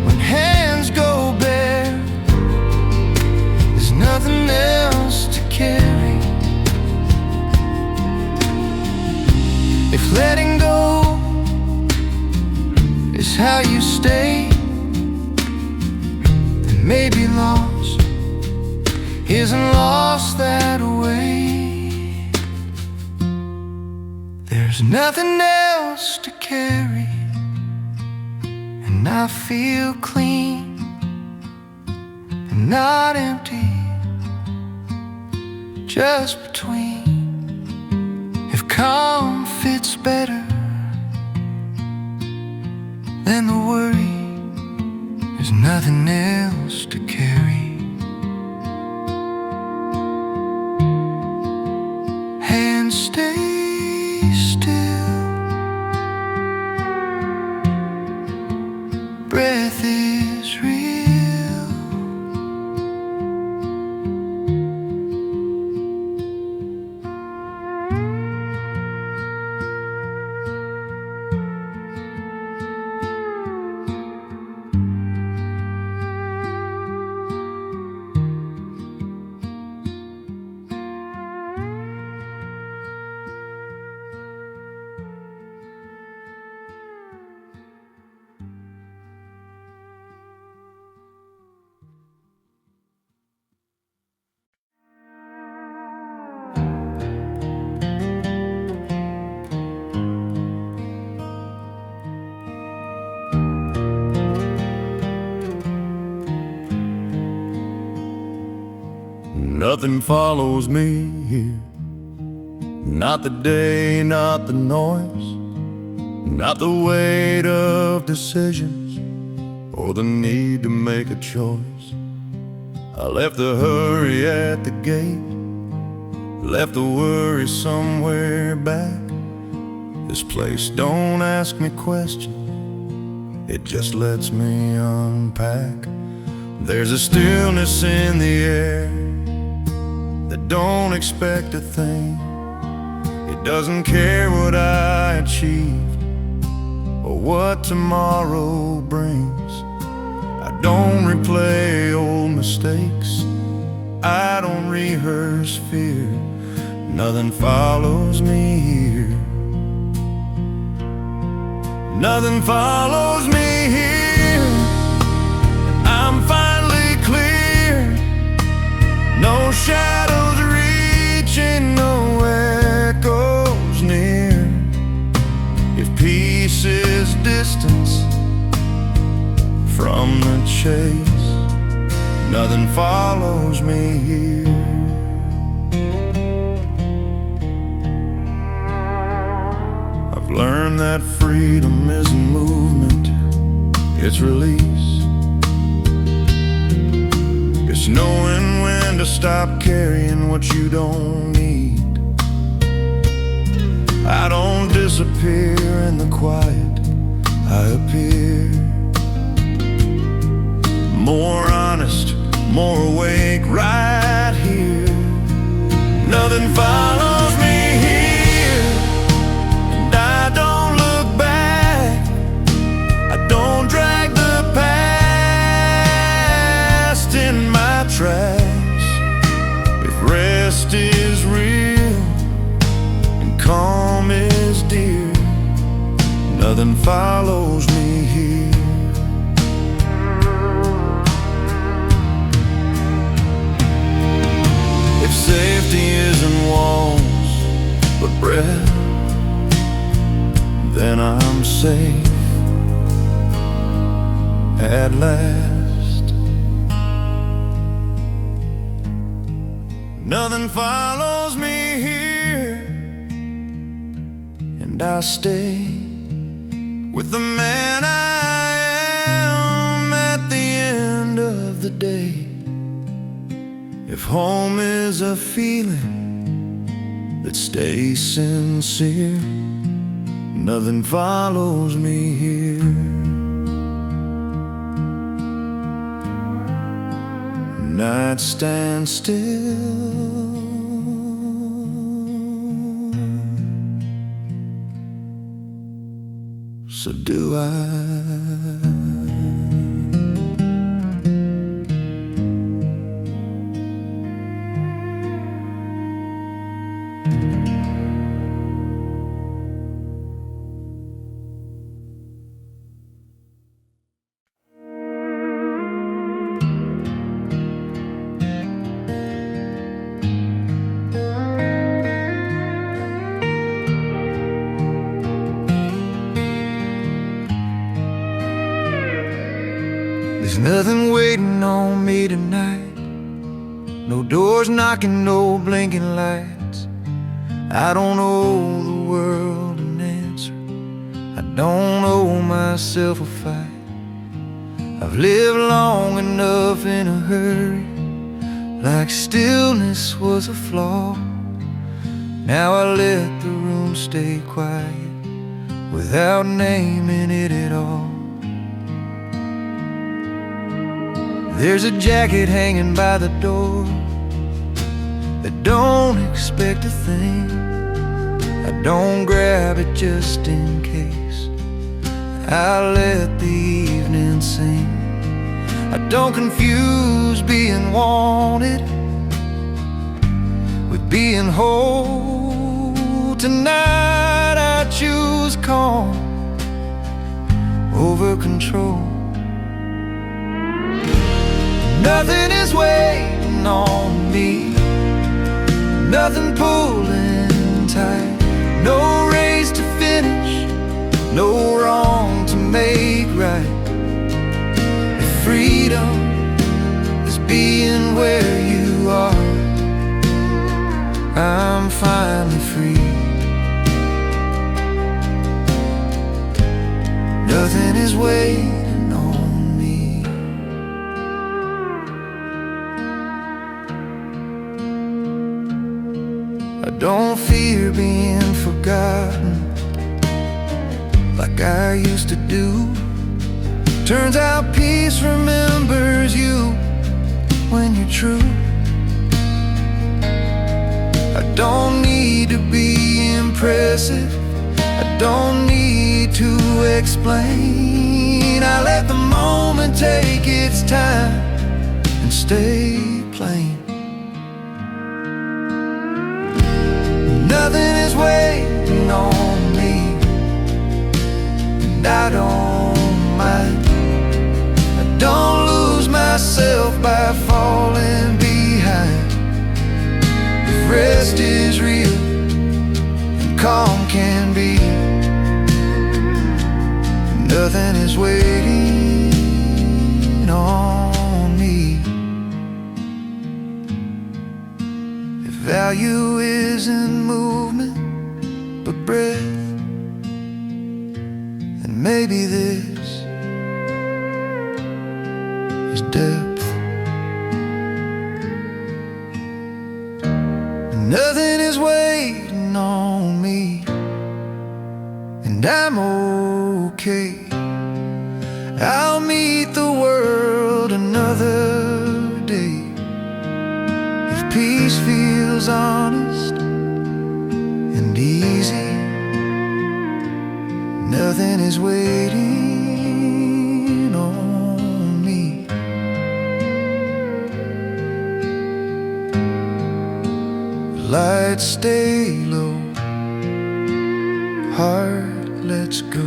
when hands go bare, there's nothing else to carry. If letting go is how you stay, then maybe lost isn't lost that way. There's nothing else to carry, and I feel clean and not empty, just between. If calm fits better than the worry, there's nothing else to carry. And stay still. Breath is real. Nothing follows me here. Not the day, not the noise, not the weight of decisions, or the need to make a choice. I left the hurry at the gate, left the worry somewhere back. This place don't ask me questions, it just lets me unpack. There's a stillness in the air that don't expect a thing. It doesn't care what I achieved or what tomorrow brings. I don't replay old mistakes, I don't rehearse fear. Nothing follows me here. Nothing follows me here. I'm finally clear. No shadows reaching, no echoes near. If peace is distance from the chase, nothing follows me here. I've learned that freedom isn't movement, it's release. It's knowing when to stop carrying what you don't need. I don't disappear in the quiet, I appear. More honest, more awake right here. Nothing follows me here, and I don't look back. I don't drag the past in my tracks. If rest is real and calm is dear, nothing follows me here. If safety isn't walls but breath, then I'm safe at last. Nothing follows me here, and I stay with the man I am at the end of the day. If home is a feeling that stays sincere, nothing follows me here. Night stands still, so do I. There's nothing waiting on me tonight. No doors knocking, no blinking lights. I don't owe the world an answer. I don't owe myself a fight. I've lived long enough in a hurry, like stillness was a flaw. Now I let the room stay quiet without naming it at all. There's a jacket hanging by the door that don't expect a thing. I don't grab it just in case. I let the evening sing. I don't confuse being wanted with being whole. Tonight I choose calm over control. Nothing is waiting on me, nothing pulling tight. No race to finish, no wrong to make right. If freedom is being where you are, I'm finally free. Nothing is waiting on me. I don't fear being forgotten like I used to do. Turns out peace remembers you when you're true. I don't need to be impressive, I don't need to explain. I let the moment take its time and stay plain. Nothing is waiting on me, and I don't mind. I don't lose myself by falling behind. If rest is real and calm can be, nothing is waiting on me. If value isn't movement but breath, then maybe this is depth. Nothing is waiting on me, and I'm okay. I'll meet the world another day. If peace feels honest and easy, nothing is waiting on me. Lights stay low, heart lets go.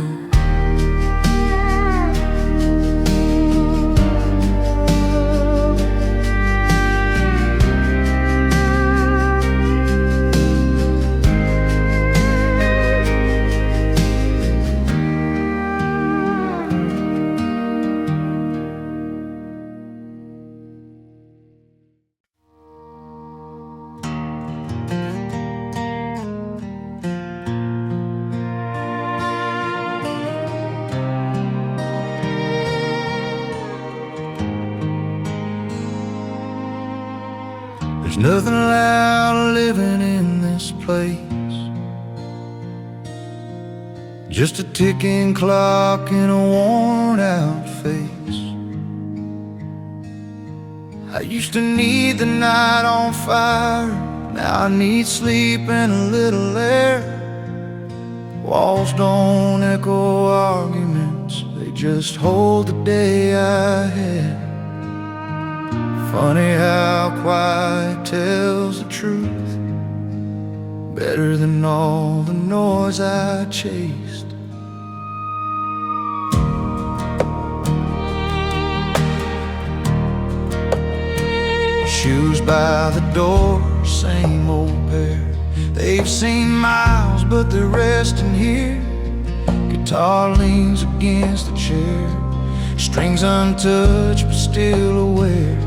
There's nothing loud living in this place, just a ticking clock and a worn out face. I used to need the night on fire, now I need sleep and a little air. Walls don't echo arguments, they just hold the day I had. Funny how quiet tells the truth, better than all the noise I chased. Shoes by the door, same old pair. They've seen miles, but they're resting here. Guitar leans against the chair. strings untouched but still aware.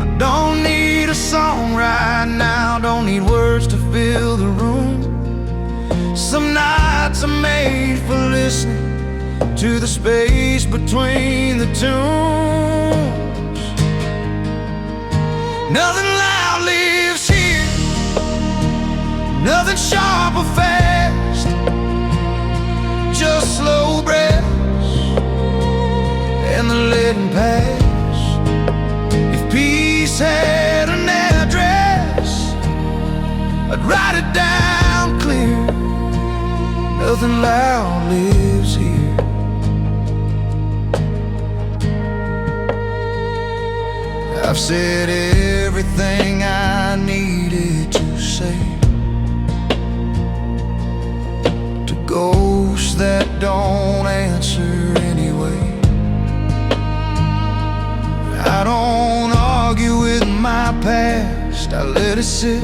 I don't need a song right now, don't need words to fill the room. Some nights are made for listening to the space between the tunes. Nothing loud lives here, nothing sharp or fast, just slow breaths and the leading pass. If peace had an address, I'd write it down clear. Nothing loud lives here. I've said everything I needed to say to ghosts that don't answer anyway. I don't argue with my past, I let it sit,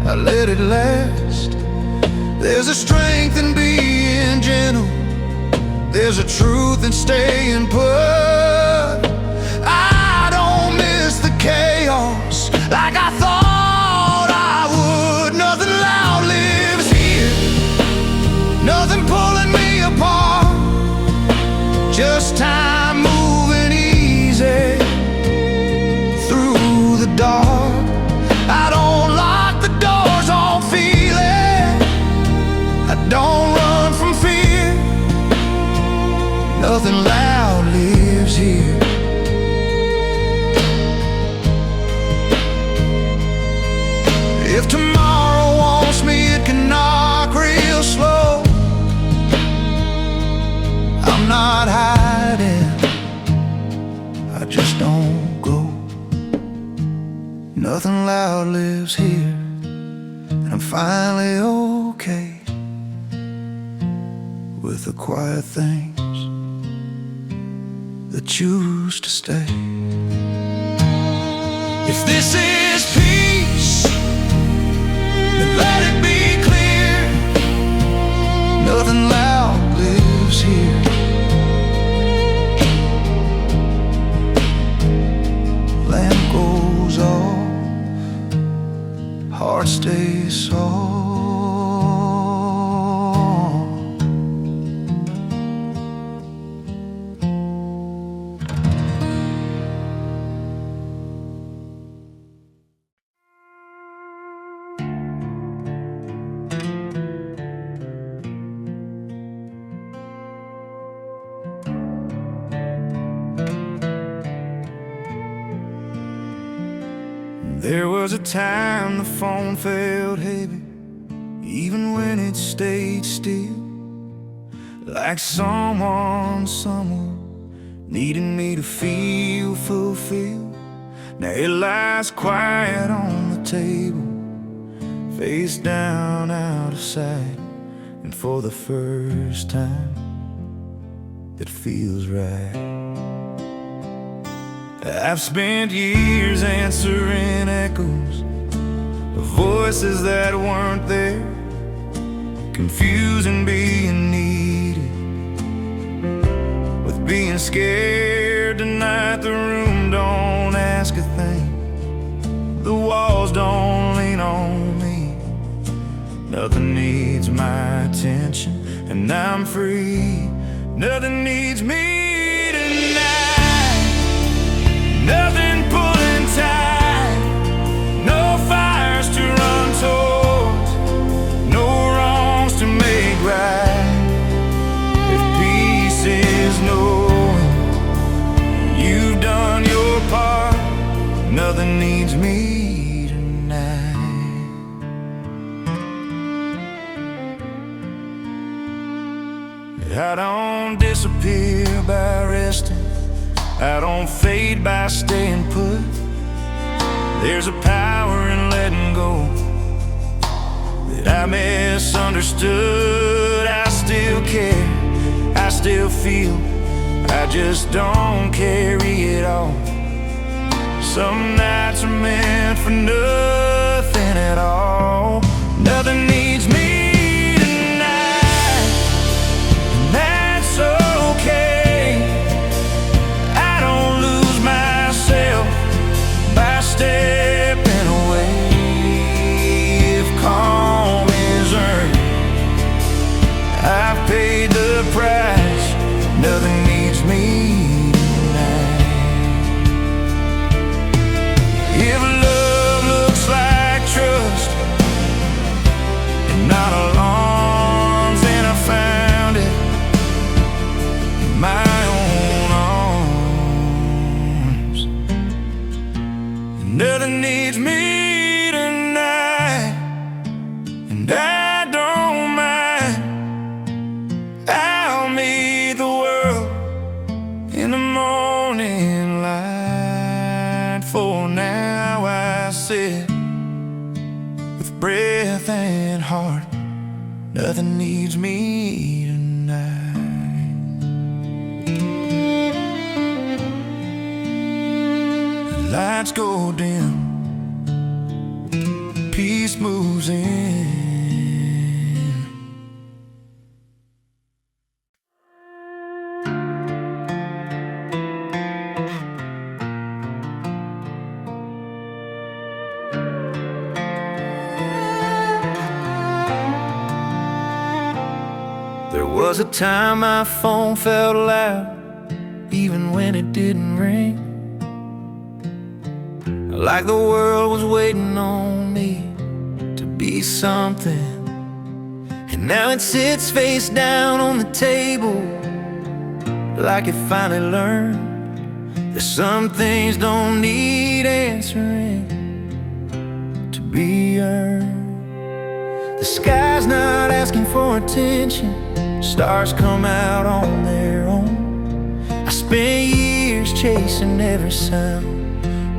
I let it last. There's a strength in being gentle, there's a truth in staying put. I don't miss the chaos like I thought I would. Nothing loud lives here, nothing pulling me apart, just time moving easy through the dark. I don't lock the doors on feeling, I don't run from fear. Nothing loud lives here. If tomorrow wants me, it can knock real slow. I'm not hiding, I just don't go. Nothing loud lives here, and I'm finally okay with the quiet things that choose to stay. If this is peace, then let it be clear. Nothing loud lives here. Lamp goes off, heart stays soft. There was a time the phone felt heavy, even when it stayed still, like someone somewhere needed me to feel fulfilled. Now it lies quiet on the table, face down out of sight, and for the first time it feels right. I've spent years answering echoes of voices that weren't there, confusing being needed with being scared. Tonight the room don't ask a thing, the walls don't lean on me. Nothing needs my attention and I'm free. Nothing needs me tonight. Nothing pulling tight, no fires to run towards, no wrongs to make right. If peace is knowing you've done your part, nothing needs me tonight. I don't disappear by resting, I don't fade by staying put. There's a power in letting go that I misunderstood. I still care, I still feel, I just don't carry it all. Some nights are meant for nothing at all. Nothing needs me tonight, and that's okay. nothing needs me tonight. The lights go dim, peace moves in. There was a time my phone felt loud, even when it didn't ring. Like the world was waiting on me to be something. And now it sits face down on the table, like it finally learned that some things don't need answering to be earned. The sky's not asking for attention, stars come out on their own. I spent years chasing every sound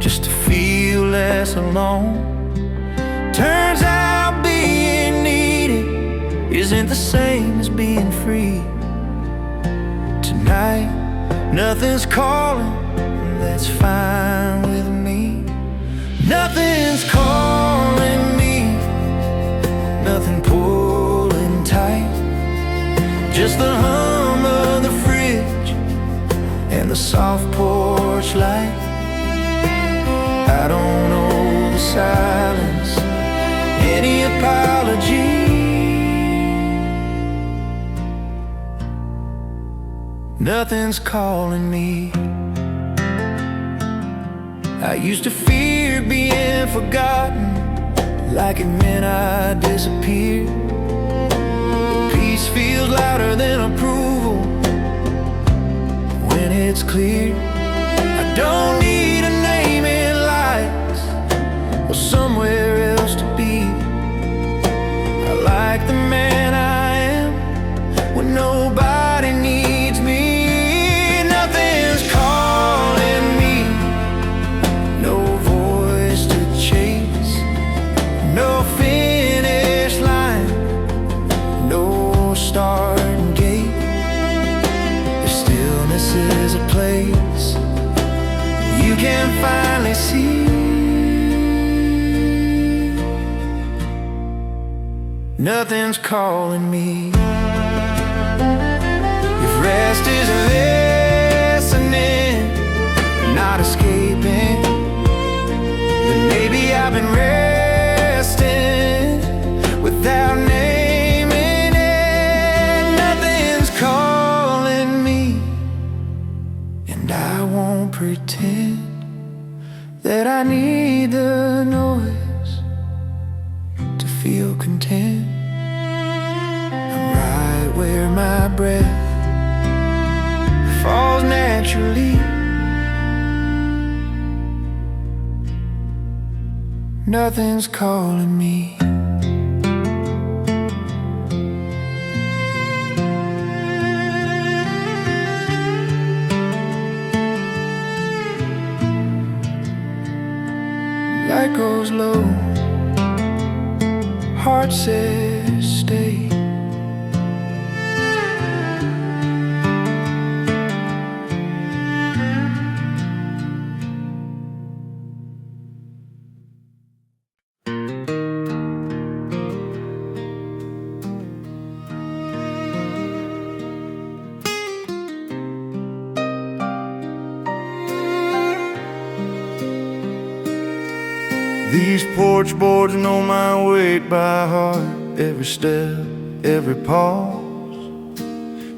just to feel less alone. Turns out being needed isn't the same as being free. Tonight, nothing's calling, and that's fine with me. Nothing's calling me, nothing pulling tight. Just the hum of the fridge and the soft porch light. I don't owe the silence any apology. Nothing's calling me. I used to fear being forgotten, like it meant I'd disappear. Peace feels louder than approval when it's clear. I don't need a name in lights or somewhere else to be. I like the man I am when nobody needs me. Nothing's calling me, no voice to chase, no finish line, no starting gate. If stillness is a place you can finally see, nothing's calling me. If rest is listening, not escaping, then maybe I've been resting without naming it. Nothing's calling me, and I won't pretend that I need the noise to feel content. I'm right where my breath falls naturally. Nothing's calling me. Light goes low, heart says stay. These porch boards know my weight by heart. Every step, every pause.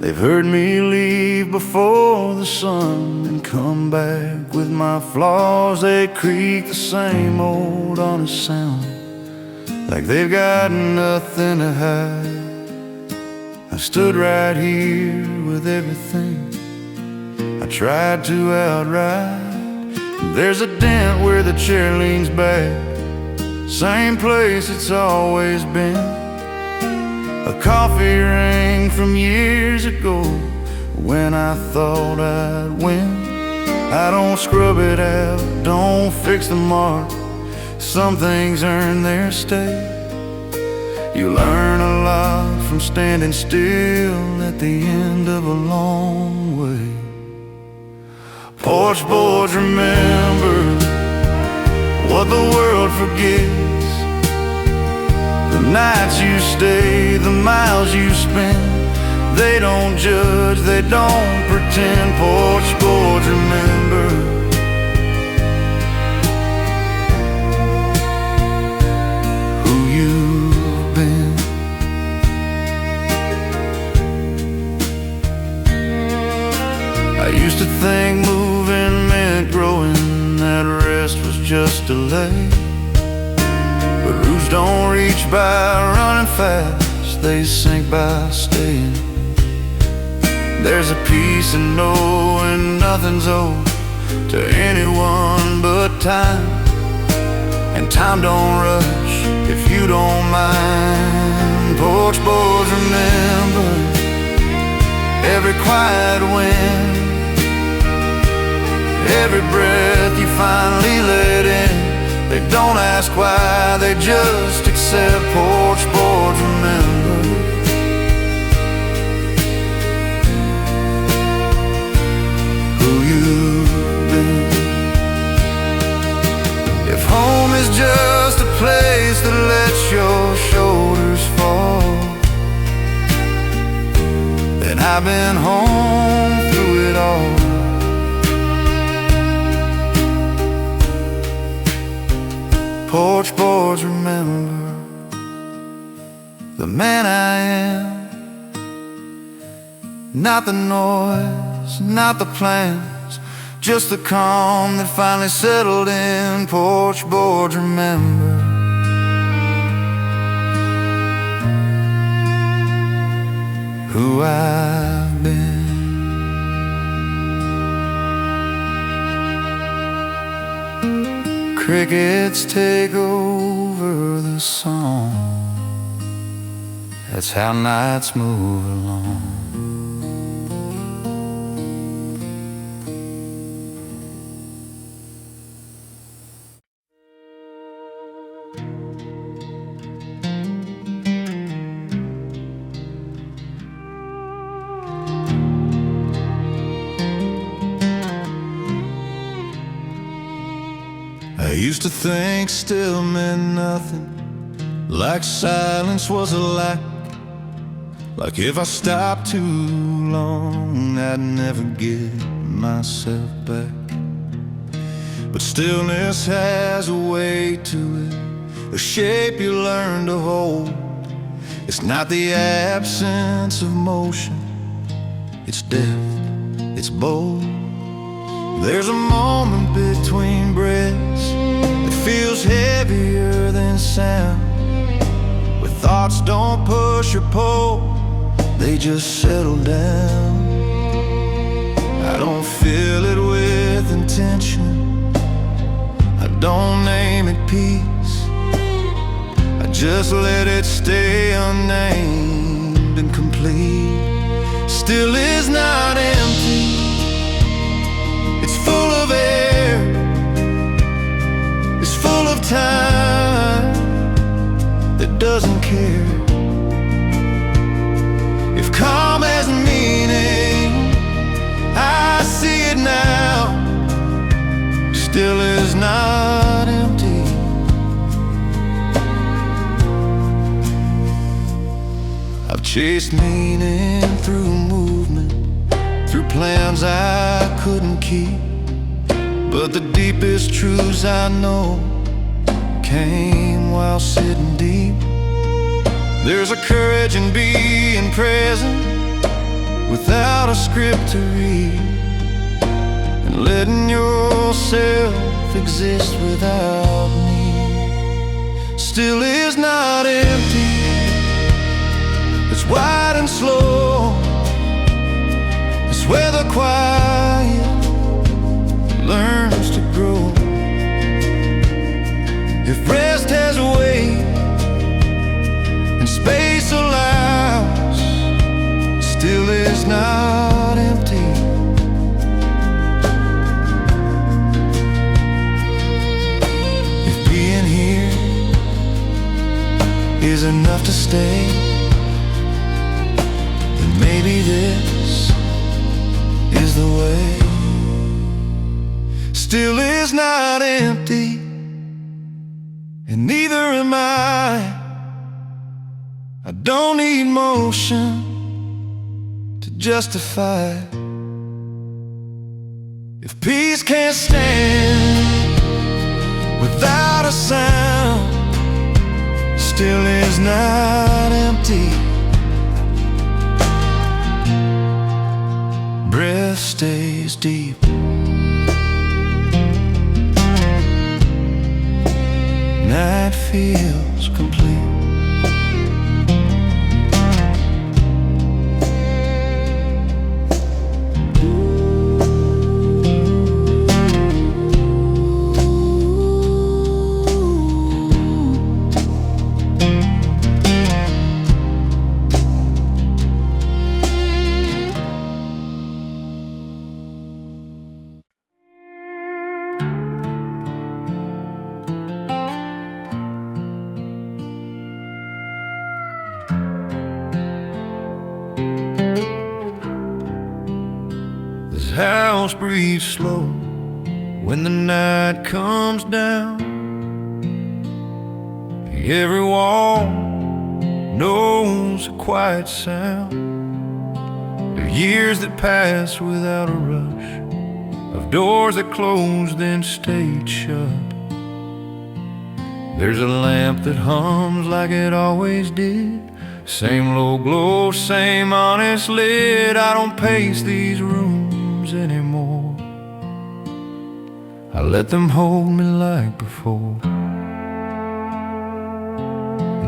They've heard me leave before the sun and come back with my flaws. They creak the same old honest sound, like they've got nothing to hide. I stood right here with everything I tried to outride. There's a dent where the chair leans back, same place it's always been. A coffee ring from years ago when I thought I'd win. I don't scrub it out, don't fix the mark. Some things earn their stay. You learn a lot from standing still at the end of a long way. Porch boys remember what the world forgets, the nights you stay, the miles you spend. They don't judge, they don't pretend. Porch boys remember who you've been. I used to think moving meant growing, that rest was just delay. But roots don't reach by running fast, they sink by staying. There's a peace in knowing nothing's owed to anyone but time. And time don't rush if you don't mind. Porch boys remember every quiet wind, every breath you finally let in. They don't ask why, they just accept. Porch boys remember who you've been. If home is just a place that lets your shoulders fall, then I've been home through it all. Porch boys remember the man I am, not the noise, not the plans, just the calm that finally settled in. Porch boys remember who I've been. Crickets take over the song, that's how nights move along. I used to think still meant nothing, like silence was a lack, like if I stopped too long I'd never get myself back. But stillness has a way to it, a shape you learn to hold. It's not the absence of motion, it's depth, it's bold. There's a moment between breaths that feels heavier than sound, where thoughts don't push or pull, they just settle down. I don't fill it with intention, I don't name it peace, I just let it stay unnamed and complete. Still is not empty, it's full of air, it's full of time that doesn't care. If calm has meaning, I see it now. Still is not empty. I've chased meaning through movement, through plans I couldn't keep, but the deepest truths I know came while sitting deep. There's a courage in being present without a script to read, and letting yourself exist without me. Still is not empty, it's wide and slow, it's where the quiet learns to grow. If rest has a weight and space allows, still is not empty. If being here is enough to stay, then maybe this is the way. Still is not empty, and neither am I. I don't need motion to justify it. If peace can't stand without a sound, still is not empty. Breath stays deep. Night feels complete. This house breathes slow when the night comes down. Every wall knows a quiet sound of years that pass without a rush, of doors that closed then stayed shut. There's a lamp that hums like it always did, same low glow, same honest lid. I don't pace these rooms anymore, I let them hold me like before.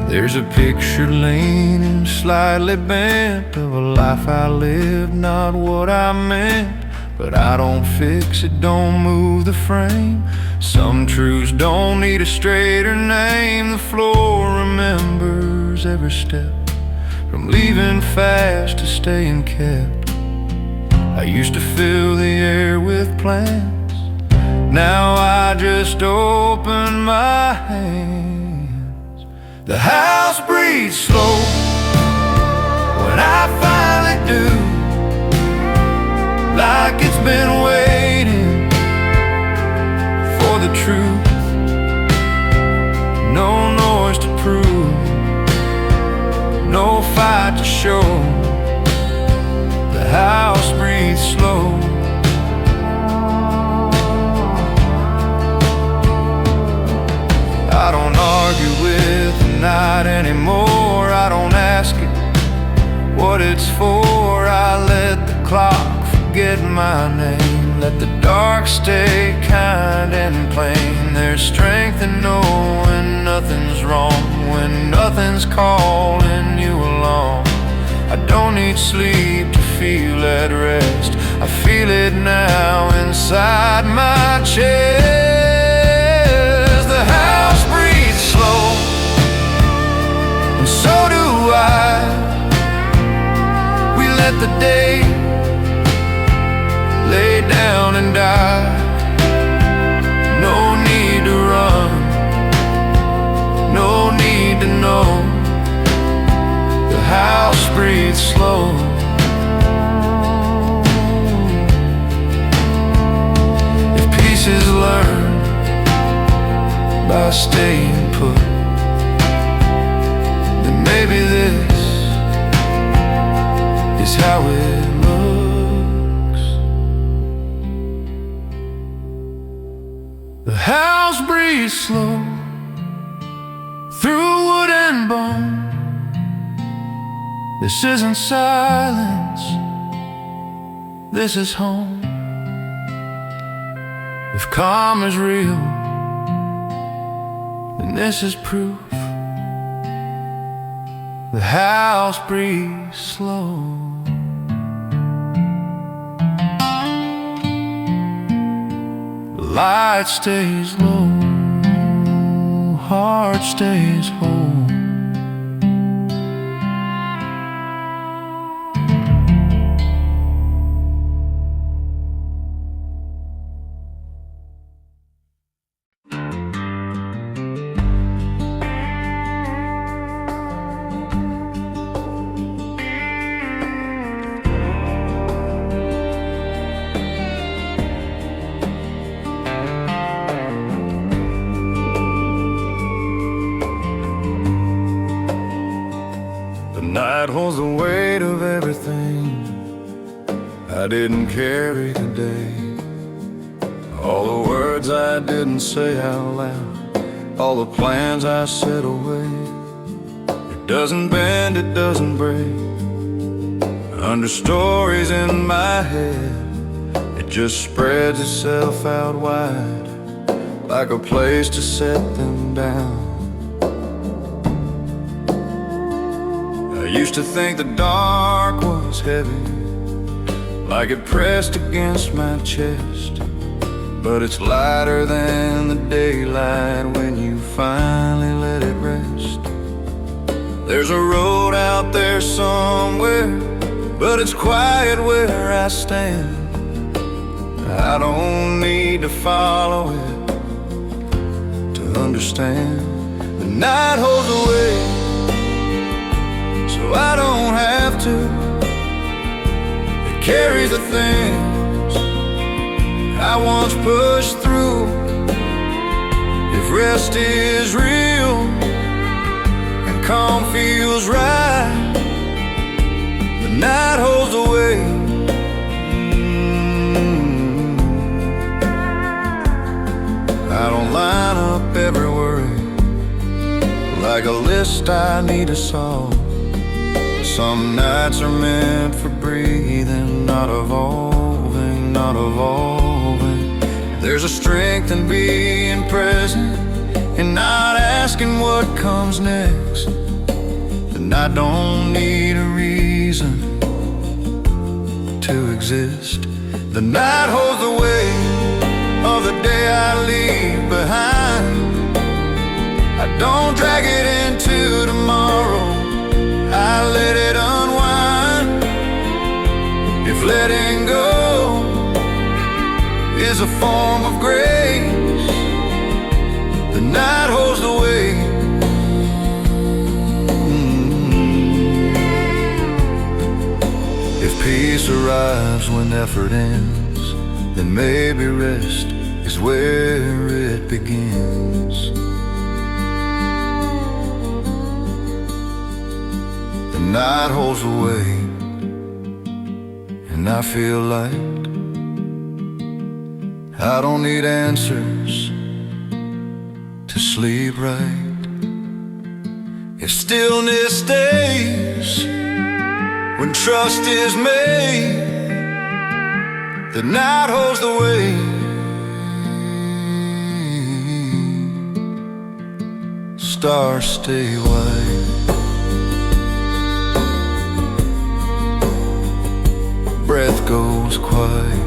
There's a picture leaning slightly bent of a life I lived, not what I meant. But I don't fix it, don't move the frame. Some truths don't need a straighter name. The floor remembers every step, from leaving fast to staying kept. I used to fill the air with plans, now I just open my hands. The house breathes slow when I finally do, like it's been waiting for the truth. No noise to prove, no fight to show. The house breathes slow. I don't argue with the night anymore, I don't ask it what it's for. I let the clock forget my name, let the dark stay kind and plain. There's strength in knowing nothing's wrong when nothing's calling you along. I don't need sleep to feel at rest, I feel it now inside my chest. The house breathes slow, and so do I. We let the day lay down and die. No need to run, no need to know. The house breathes slow. If peace is learned by staying put, then maybe this is how it looks. The house breathes slow through wood and bone. This isn't silence, this is home. If calm is real, then this is proof. The house breathes slow. The light stays low, heart stays whole. everything I didn't carry today. All the words I didn't say out loud, all the plans I set away. It doesn't bend, it doesn't break. Under stories in my head, it just spreads itself out wide, like a place to set them down. I used to think the dark was heavy, like it pressed against my chest. But it's lighter than the daylight when you finally let it rest. There's a road out there somewhere, but it's quiet where I stand. I don't need to follow it to understand. The night holds away, so I don't have to. It carries the things I once pushed through. If rest is real and calm feels right, the night holds away. I don't line up every worry like a list I need to solve. Some nights are meant for breathing, not evolving, not evolving. There's a strength in being present and not asking what comes next. And I don't need a reason to exist. The night holds the weight of the day I leave behind. I don't drag it into tomorrow, I let it unwind. If letting go is a form of grace, the night holds the weight. If peace arrives when effort ends, then maybe rest is where it begins. The night holds away, and I feel light. I don't need answers to sleep right. If stillness stays when trust is made, the night holds the weight. Stars stay wide. Breath goes quiet.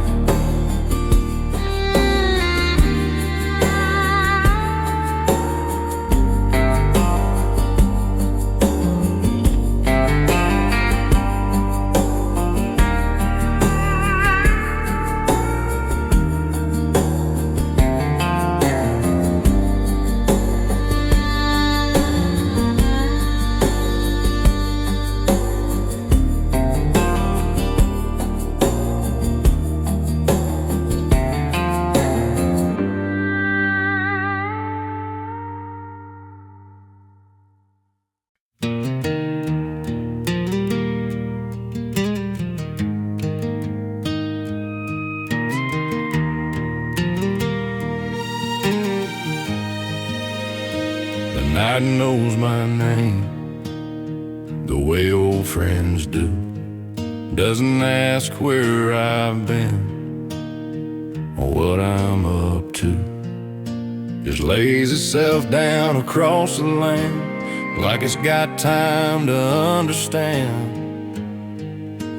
The night knows my name the way old friends do. Doesn't ask where I've been or what I'm up to. Just lays itself down across the land like it's got time to understand.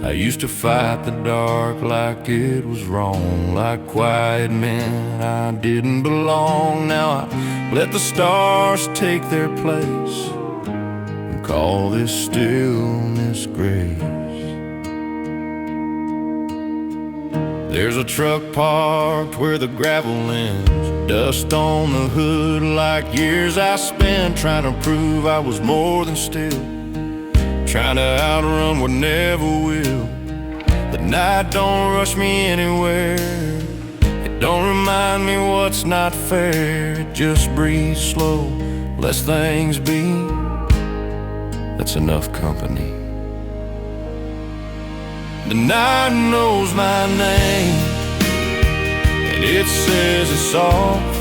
I used to fight the dark like it was wrong, like quiet meant I didn't belong. Now I let the stars take their place and call this stillness grace. There's a truck parked where the gravel ends, dust on the hood like years I spent trying to prove I was more than still, trying to outrun what never will. The night don't rush me anywhere, it don't remind me what's not fair. It just breathes slow, lets things be. That's enough company. The night knows my name, and it says it's soft,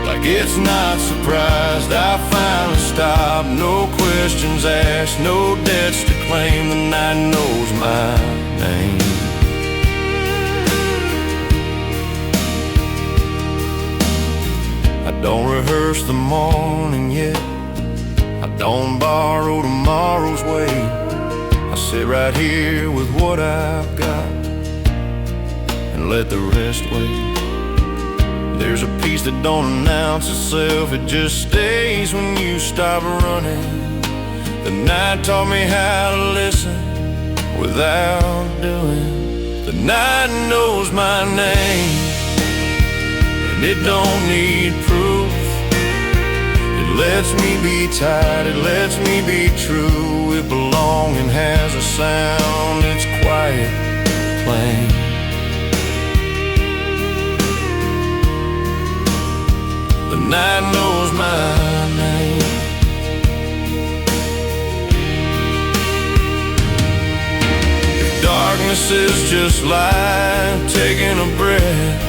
like it's not surprised I finally stopped. No questions asked, no debts to claim. The night knows my name. I don't rehearse the morning yet, I don't borrow tomorrow's weight. I sit right here with what I've got and let the rest wait. There's a peace that don't announce itself, it just stays when you stop running. The night taught me how to listen without doing. The night knows my name, and it don't need proof. It lets me be tired, it lets me be true. It belongs and has a sound, it's quiet, plain. The night knows my name. If darkness is just light, taking a breath,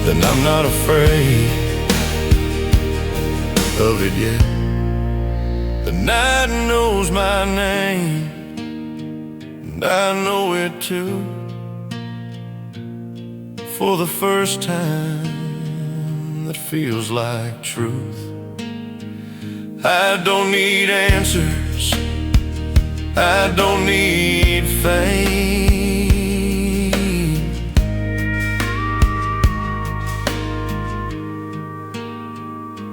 then I'm not afraid of it yet. The night knows my name, and I know it too. For the first time, that feels like truth. I don't need answers, I don't need fame.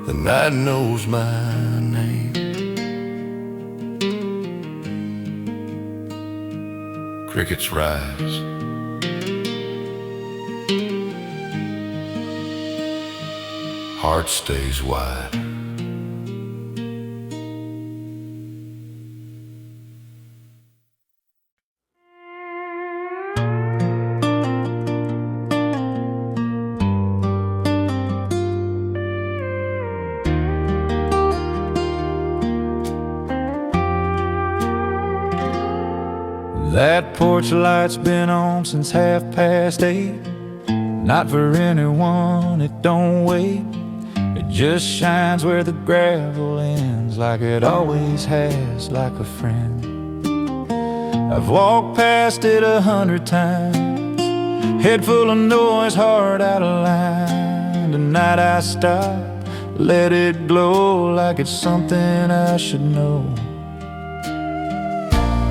The night knows my name. Crickets rise, heart stays wide. That porch light's been on since 8:30. Not for anyone, it don't wait. It just shines where the gravel ends, like it always has, like a friend. I've walked past it 100 times, head full of noise, heart out of line. Tonight I stop, let it glow like it's something I should know.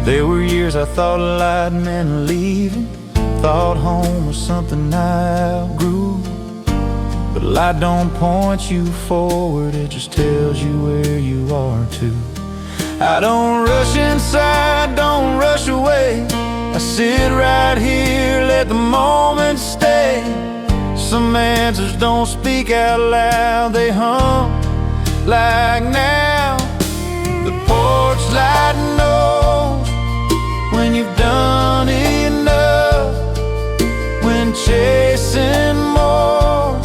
There were years I thought light meant leaving, thought home was something I outgrew. But light don't point you forward, it just tells you where you are too. I don't rush inside, don't rush away. I sit right here, let the moment stay. Some answers don't speak out loud, they hum like now. The porch light knows when you've done enough, when chasing more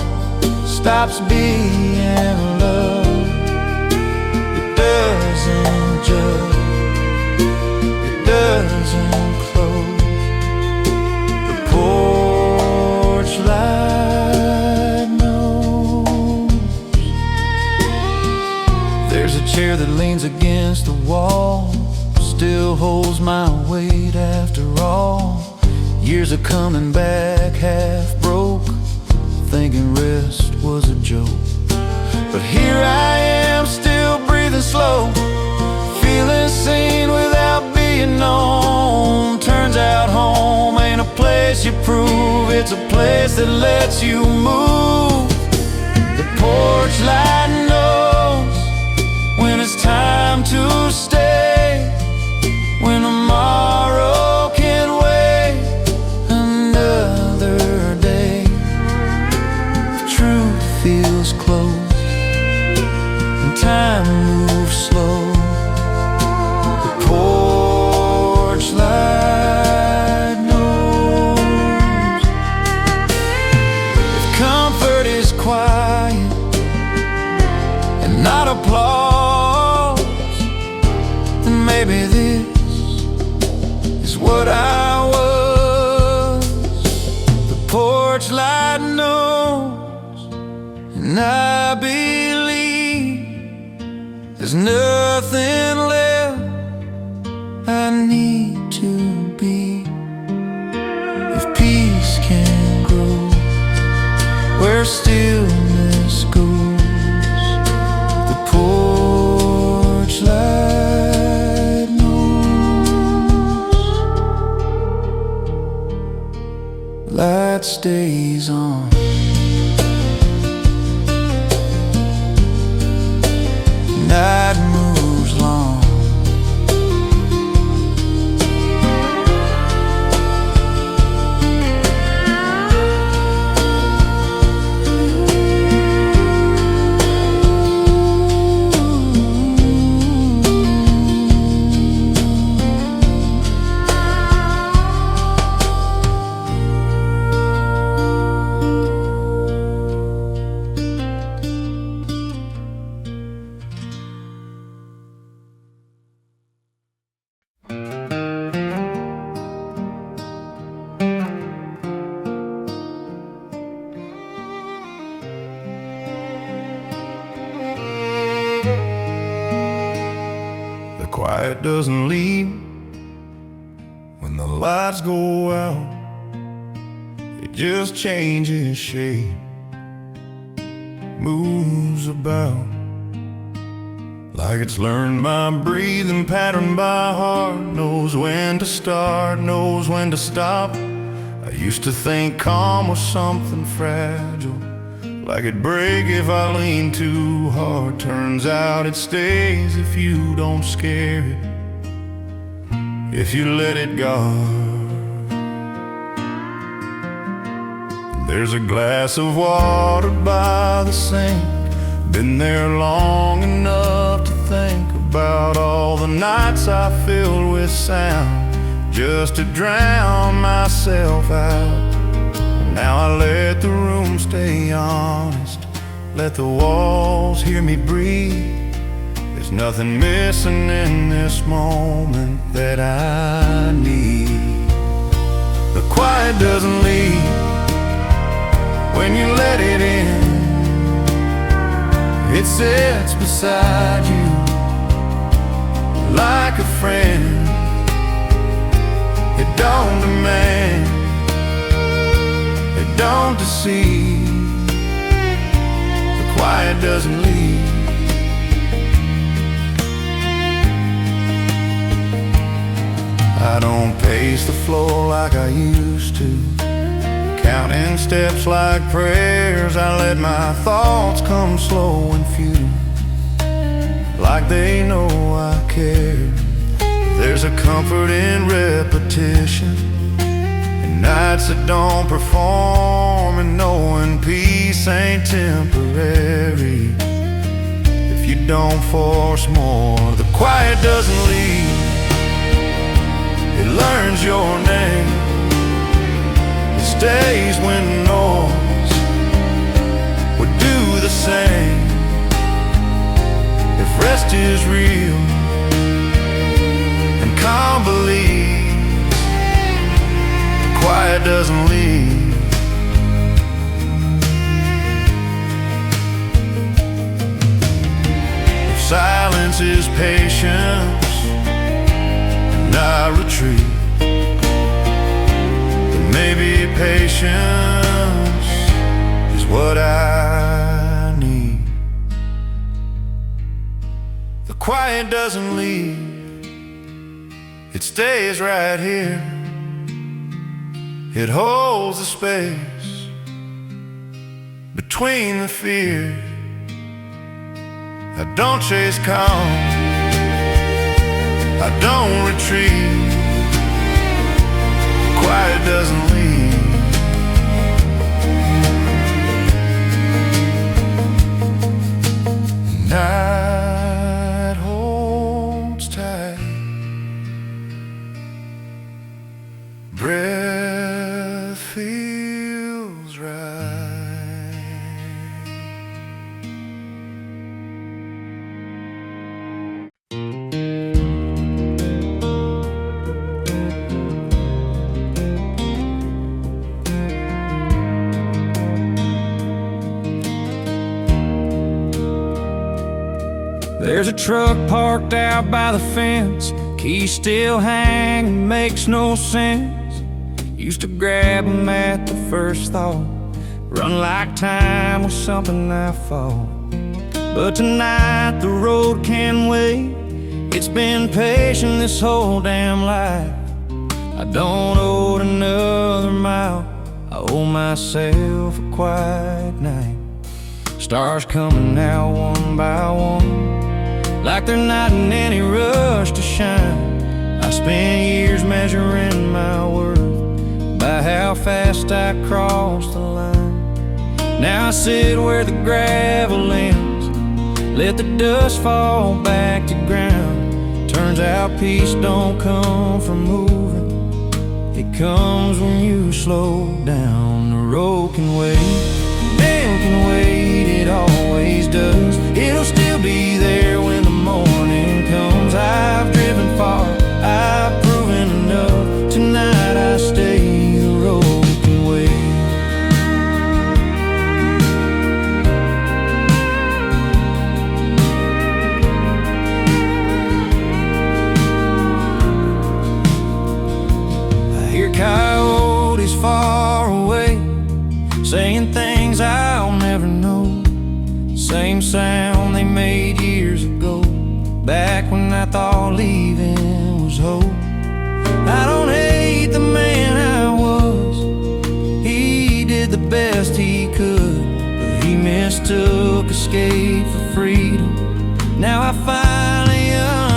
stops being love. It doesn't judge, it doesn't close. The porch light knows. There's a chair that leans against the wall, still holds my weight after all. Years of coming back half broke, thinking rest was a joke. But here I am, still breathing slow, feeling seen without being known. Turns out home ain't a place you prove, it's a place that lets you move. The porch light knows when it's time to stay, when tomorrow can wait another day. The truth feels close and time moves slow. The porch light knows. If comfort is quiet and not applause, what I was. The porch light knows, and I believe there's nothing left I need to be. If peace can grow where stillness goes, the porch light knows. Light stays on. Night moves long. The quiet doesn't leave when the lights go out. It just changes shape, moves about, like it's learned my breathing pattern by heart. Knows when to start, knows when to stop. I used to think calm was something fragile, like it'd break if I lean too hard. Turns out it stays if you don't scare it, if you let it guard. There's a glass of water by the sink, been there long enough to think about all the nights I filled with sound, just to drown myself out. Now I let the room stay honest, let the walls hear me breathe. There's nothing missing in this moment that I need. The quiet doesn't leave when you let it in. It sits beside you like a friend. It don't demand, it don't deceive. The quiet doesn't leave. I don't pace the floor like I used to, counting steps like prayers. I let my thoughts come slow and few, like they know I care. There's a comfort in repetition, and nights that don't perform, and knowing peace ain't temporary if you don't force more. The quiet doesn't leave, it learns your name. It stays when noise would do the same. If rest is real and calm believes, the quiet doesn't leave. If silence is patience and I retreat, maybe patience is what I need. The quiet doesn't leave, it stays right here. It holds the space between the fears. I don't chase calm, I don't retreat. Quiet doesn't leave. Night holds tight, breath feels right. There's a truck parked out by the fence, key still hanging, makes no sense. Used to grab 'em at the first thought, run like time was something I fought. But tonight the road can wait. It's been patient this whole damn life. I don't owe it another mile, I owe myself a quiet night. Stars coming out one by one, like they're not in any rush to shine. I spent years measuring my worth by how fast I crossed the line. Now I sit where the gravel ends, let the dust fall back to ground. Turns out peace don't come from moving, it comes when you slow down. The road can wait, man can wait, it always does. It'll still be there when the morning comes. I've driven far, I've proven enough. Tonight I stay, the road can wait. Coyotes far away, saying things I'll never know. Same sound they made years ago, back when I thought leaving was hope. I don't hate the man I was, he did the best he could, but he mistook escape for freedom. Now I finally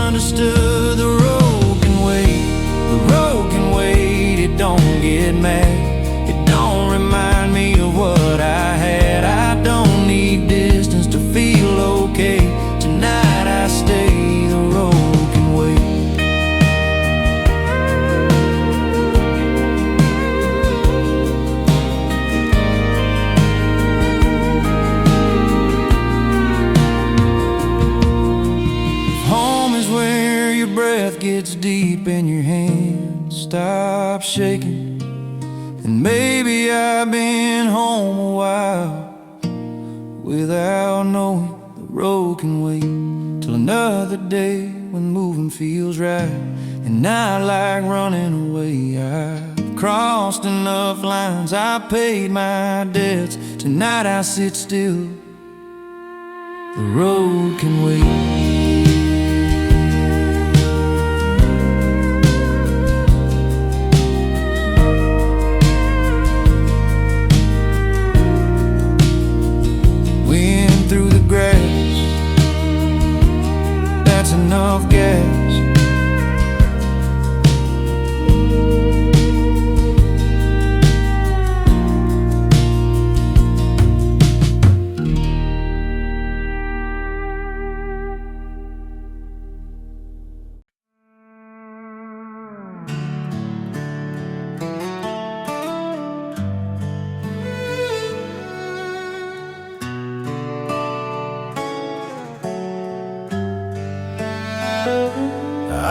understood the road can wait, the road can wait. It don't get mad, it don't remind me of what I had. I don't need distance to feel okay. Tonight I stay, the road can wait. Home is where your breath gets deep in your hands stop shaking. And maybe I've been home a while without knowing the road can wait till another day when moving feels right and not like running away. I've crossed enough lines, I paid my debts. Tonight I sit still, the road can wait. Through the grass, that's enough gas.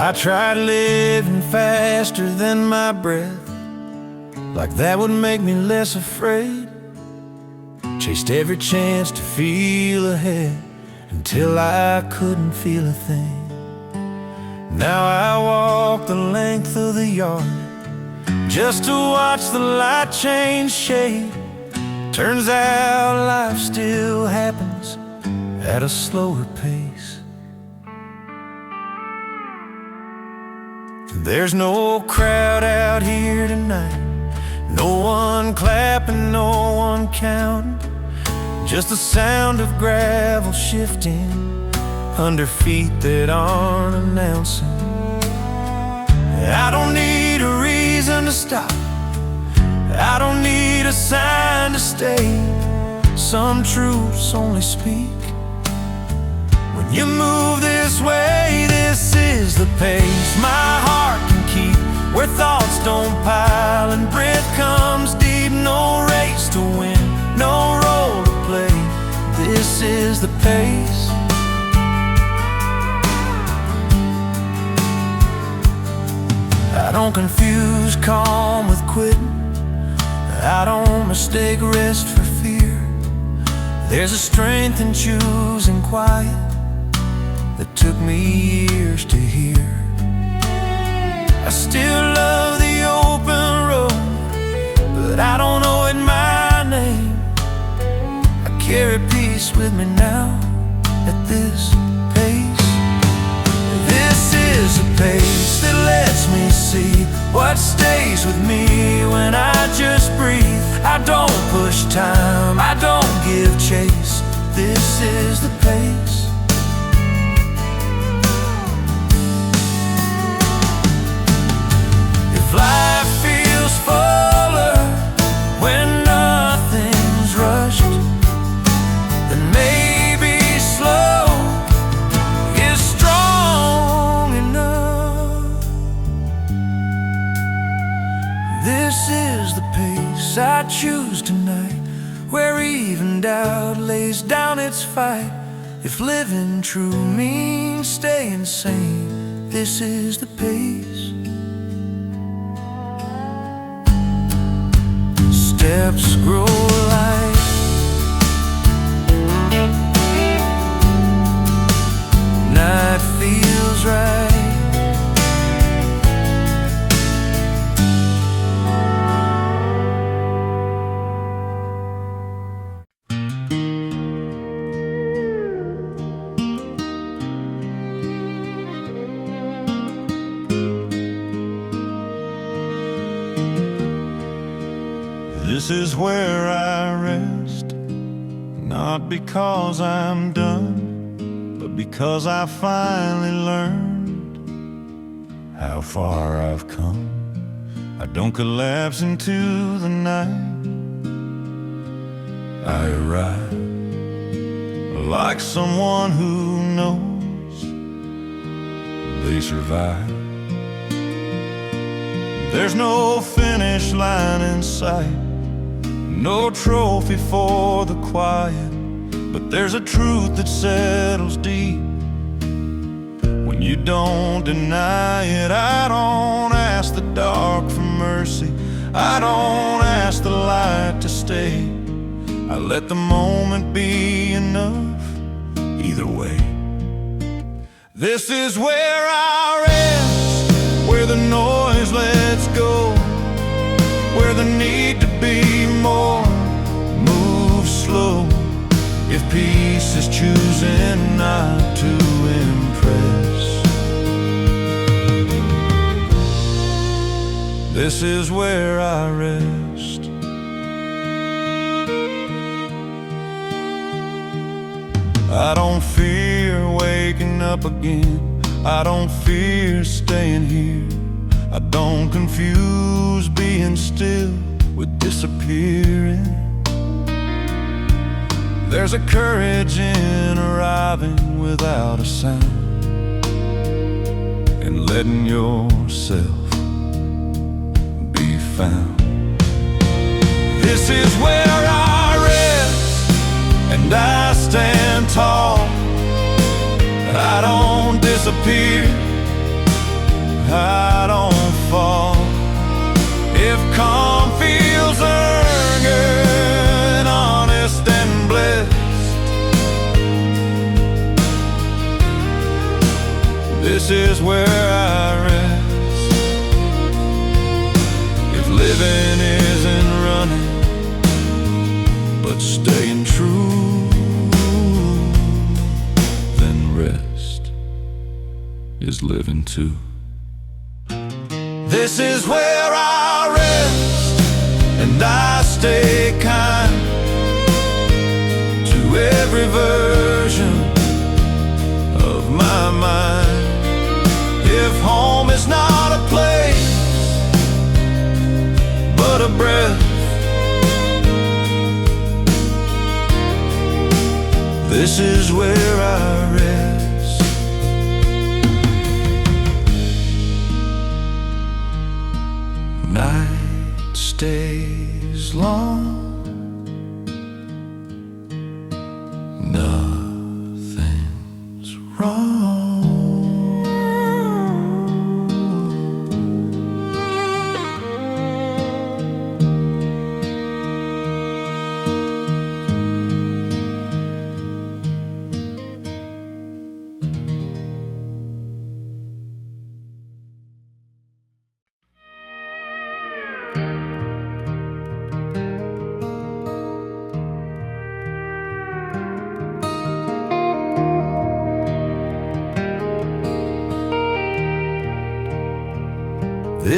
I tried living faster than my breath, like that would make me less afraid. Chased every chance to feel ahead until I couldn't feel a thing. Now I walk the length of the yard just to watch the light change shade. Turns out life still happens at a slower pace. There's no crowd out here tonight, no one clapping, no one counting, just the sound of gravel shifting under feet that aren't announcing. I don't need a reason to stop, I don't need a sign to stay. Some truths only speak when you move this way. This is the pace my heart can keep, where thoughts don't pile and breath comes deep. No race to win, no role to play. This is the pace. I don't confuse calm with quitting, I don't mistake rest for fear. There's a strength in choosing quiet that took me years to hear. I still love the open road, but I don't know it my name. I carry peace with me now at this pace. This is a pace that lets me see what stays with me when I just breathe. I don't push time, I don't give chase. This is the pace. If life feels fuller when nothing's rushed, then maybe slow is strong enough. This is the pace I choose tonight, where even doubt lays down its fight. If living true means staying sane, this is the pace. Steps grow light, night feels right. This is where I rest, not because I'm done, but because I finally learned how far I've come. I don't collapse into the night. I arrive like someone who knows they survive. There's no finish line in sight, no trophy for the quiet, but there's a truth that settles deep when you don't deny it. I don't ask the dark for mercy, I don't ask the light to stay. I let the moment be enough either way. This is where I rest, where the noise lets go, where the need to be more moves slow. If peace is choosing not to impress, this is where I rest. I don't fear waking up again, I don't fear staying here. I don't confuse being still with disappearing. There's a courage in arriving without a sound and letting yourself be found. This is where I rest and I stand tall. I don't disappear, I don't fall. If calm feels earned, honest and blessed, this is where I rest. If living isn't running, but staying true, then rest is living too. This is where I rest and I stay kind to every version of my mind. If home is not a place but a breath, this is where I rest. Night stays long, nothing's wrong.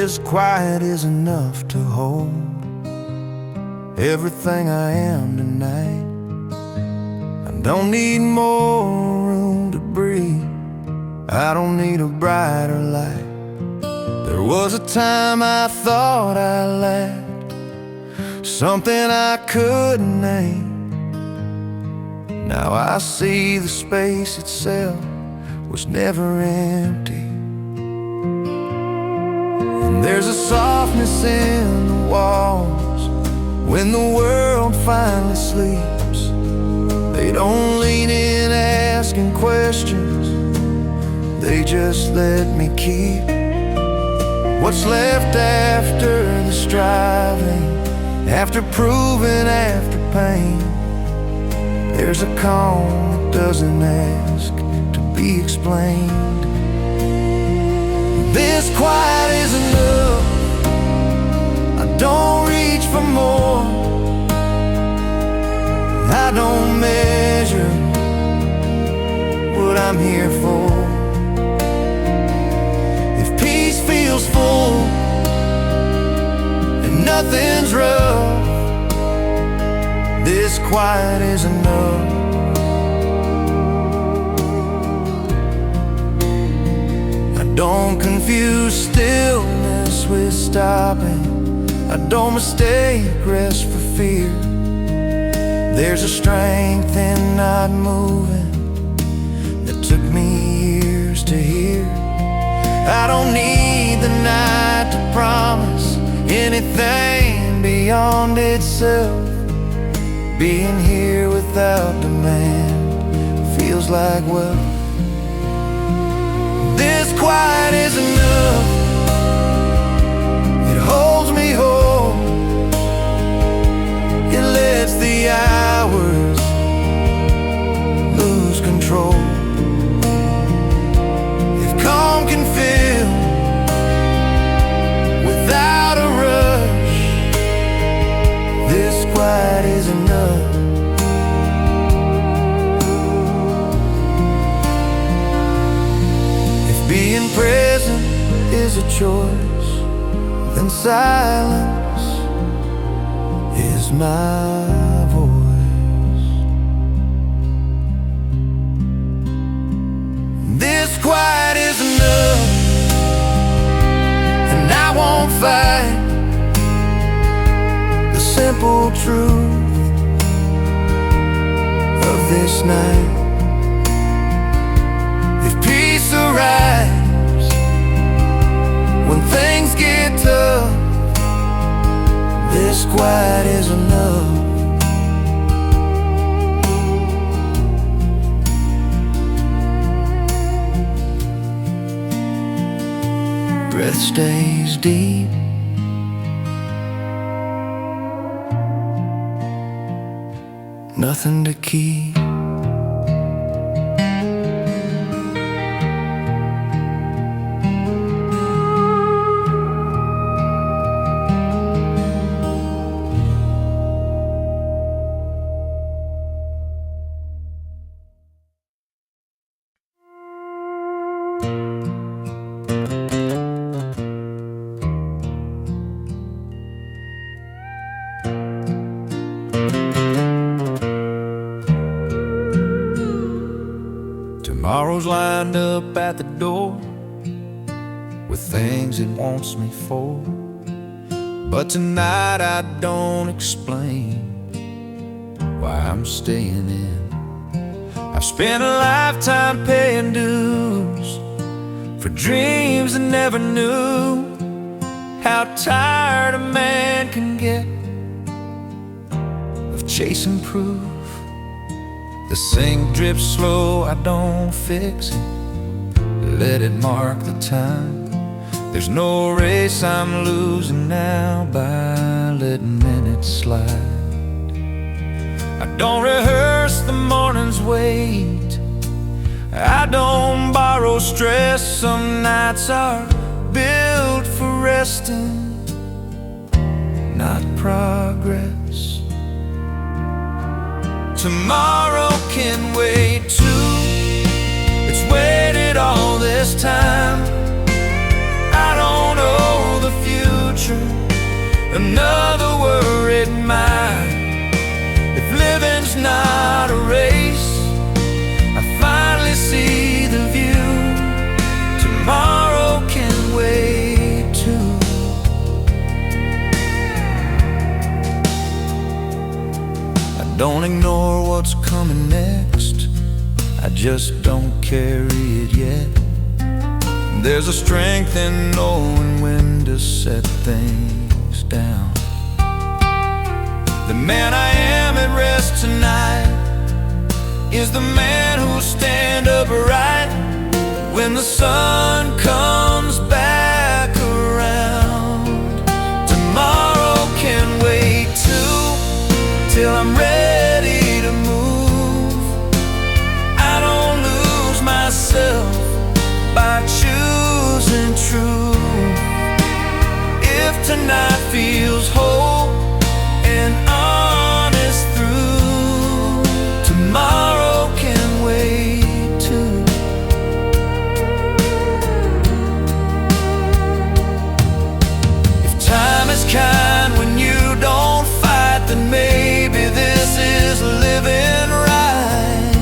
This quiet is enough to hold everything I am tonight. I don't need more room to breathe. I don't need a brighter light. There was a time I thought I lacked something I couldn't name. Now I see the space itself was never empty. And there's a softness in the walls when the world finally sleeps. They don't lean in asking questions, they just let me keep what's left after the striving, after proving, after pain. There's a calm that doesn't ask to be explained. This quiet is enough. I don't reach for more. I don't measure what I'm here for. If peace feels full and nothing's rough, this quiet is enough. I don't confuse stillness with stopping. I don't mistake rest for fear. There's a strength in not moving that took me years to hear. I don't need the night to promise anything beyond itself. Being here without demand feels like wealth. This quiet is enough. It holds me whole. It lets the hours lose control. If calm can fill without a rush, this quiet is enough. If being present is a choice, then silence is my voice. This quiet is enough, and I won't fight the simple truth of this night. If peace arrives when things get tough, this quiet is enough. Breath stays deep. Nothing to keep. Tomorrow's lined up at the door with things it wants me for, but tonight I don't explain why I'm staying in. I've spent a lifetime paying dues for dreams that never knew how tired a man can get of chasing proof. The sink drips slow, I don't fix it, let it mark the time. There's no race I'm losing now by letting minutes slide. I don't rehearse the morning's wait, I don't borrow stress. Some nights are built for resting, not progress. Tomorrow can wait too, it's waited all this time. I don't owe the another worried mind. If living's not a race, I finally see the view. Tomorrow can wait too. I don't ignore what's coming next, I just don't carry it yet. There's a strength in knowing when to set things down. The man I am at rest tonight is the man who'll stand upright when the sun comes back around. Tomorrow can wait too, till I'm ready to move. I don't lose myself by choosing truth. If tonight feels whole and honest through, tomorrow can wait too. If time is kind when you don't fight, then maybe this is living right.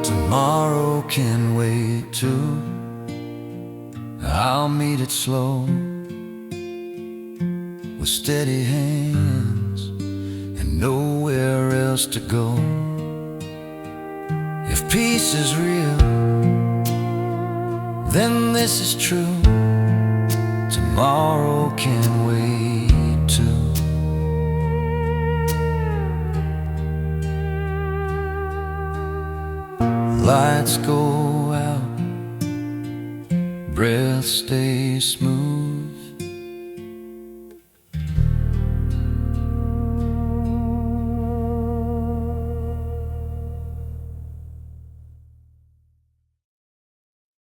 Tomorrow can wait too. I'll meet it slow, with steady hands and nowhere else to go. If peace is real, then this is true. Tomorrow can wait too. Lights go out, breath stays smooth.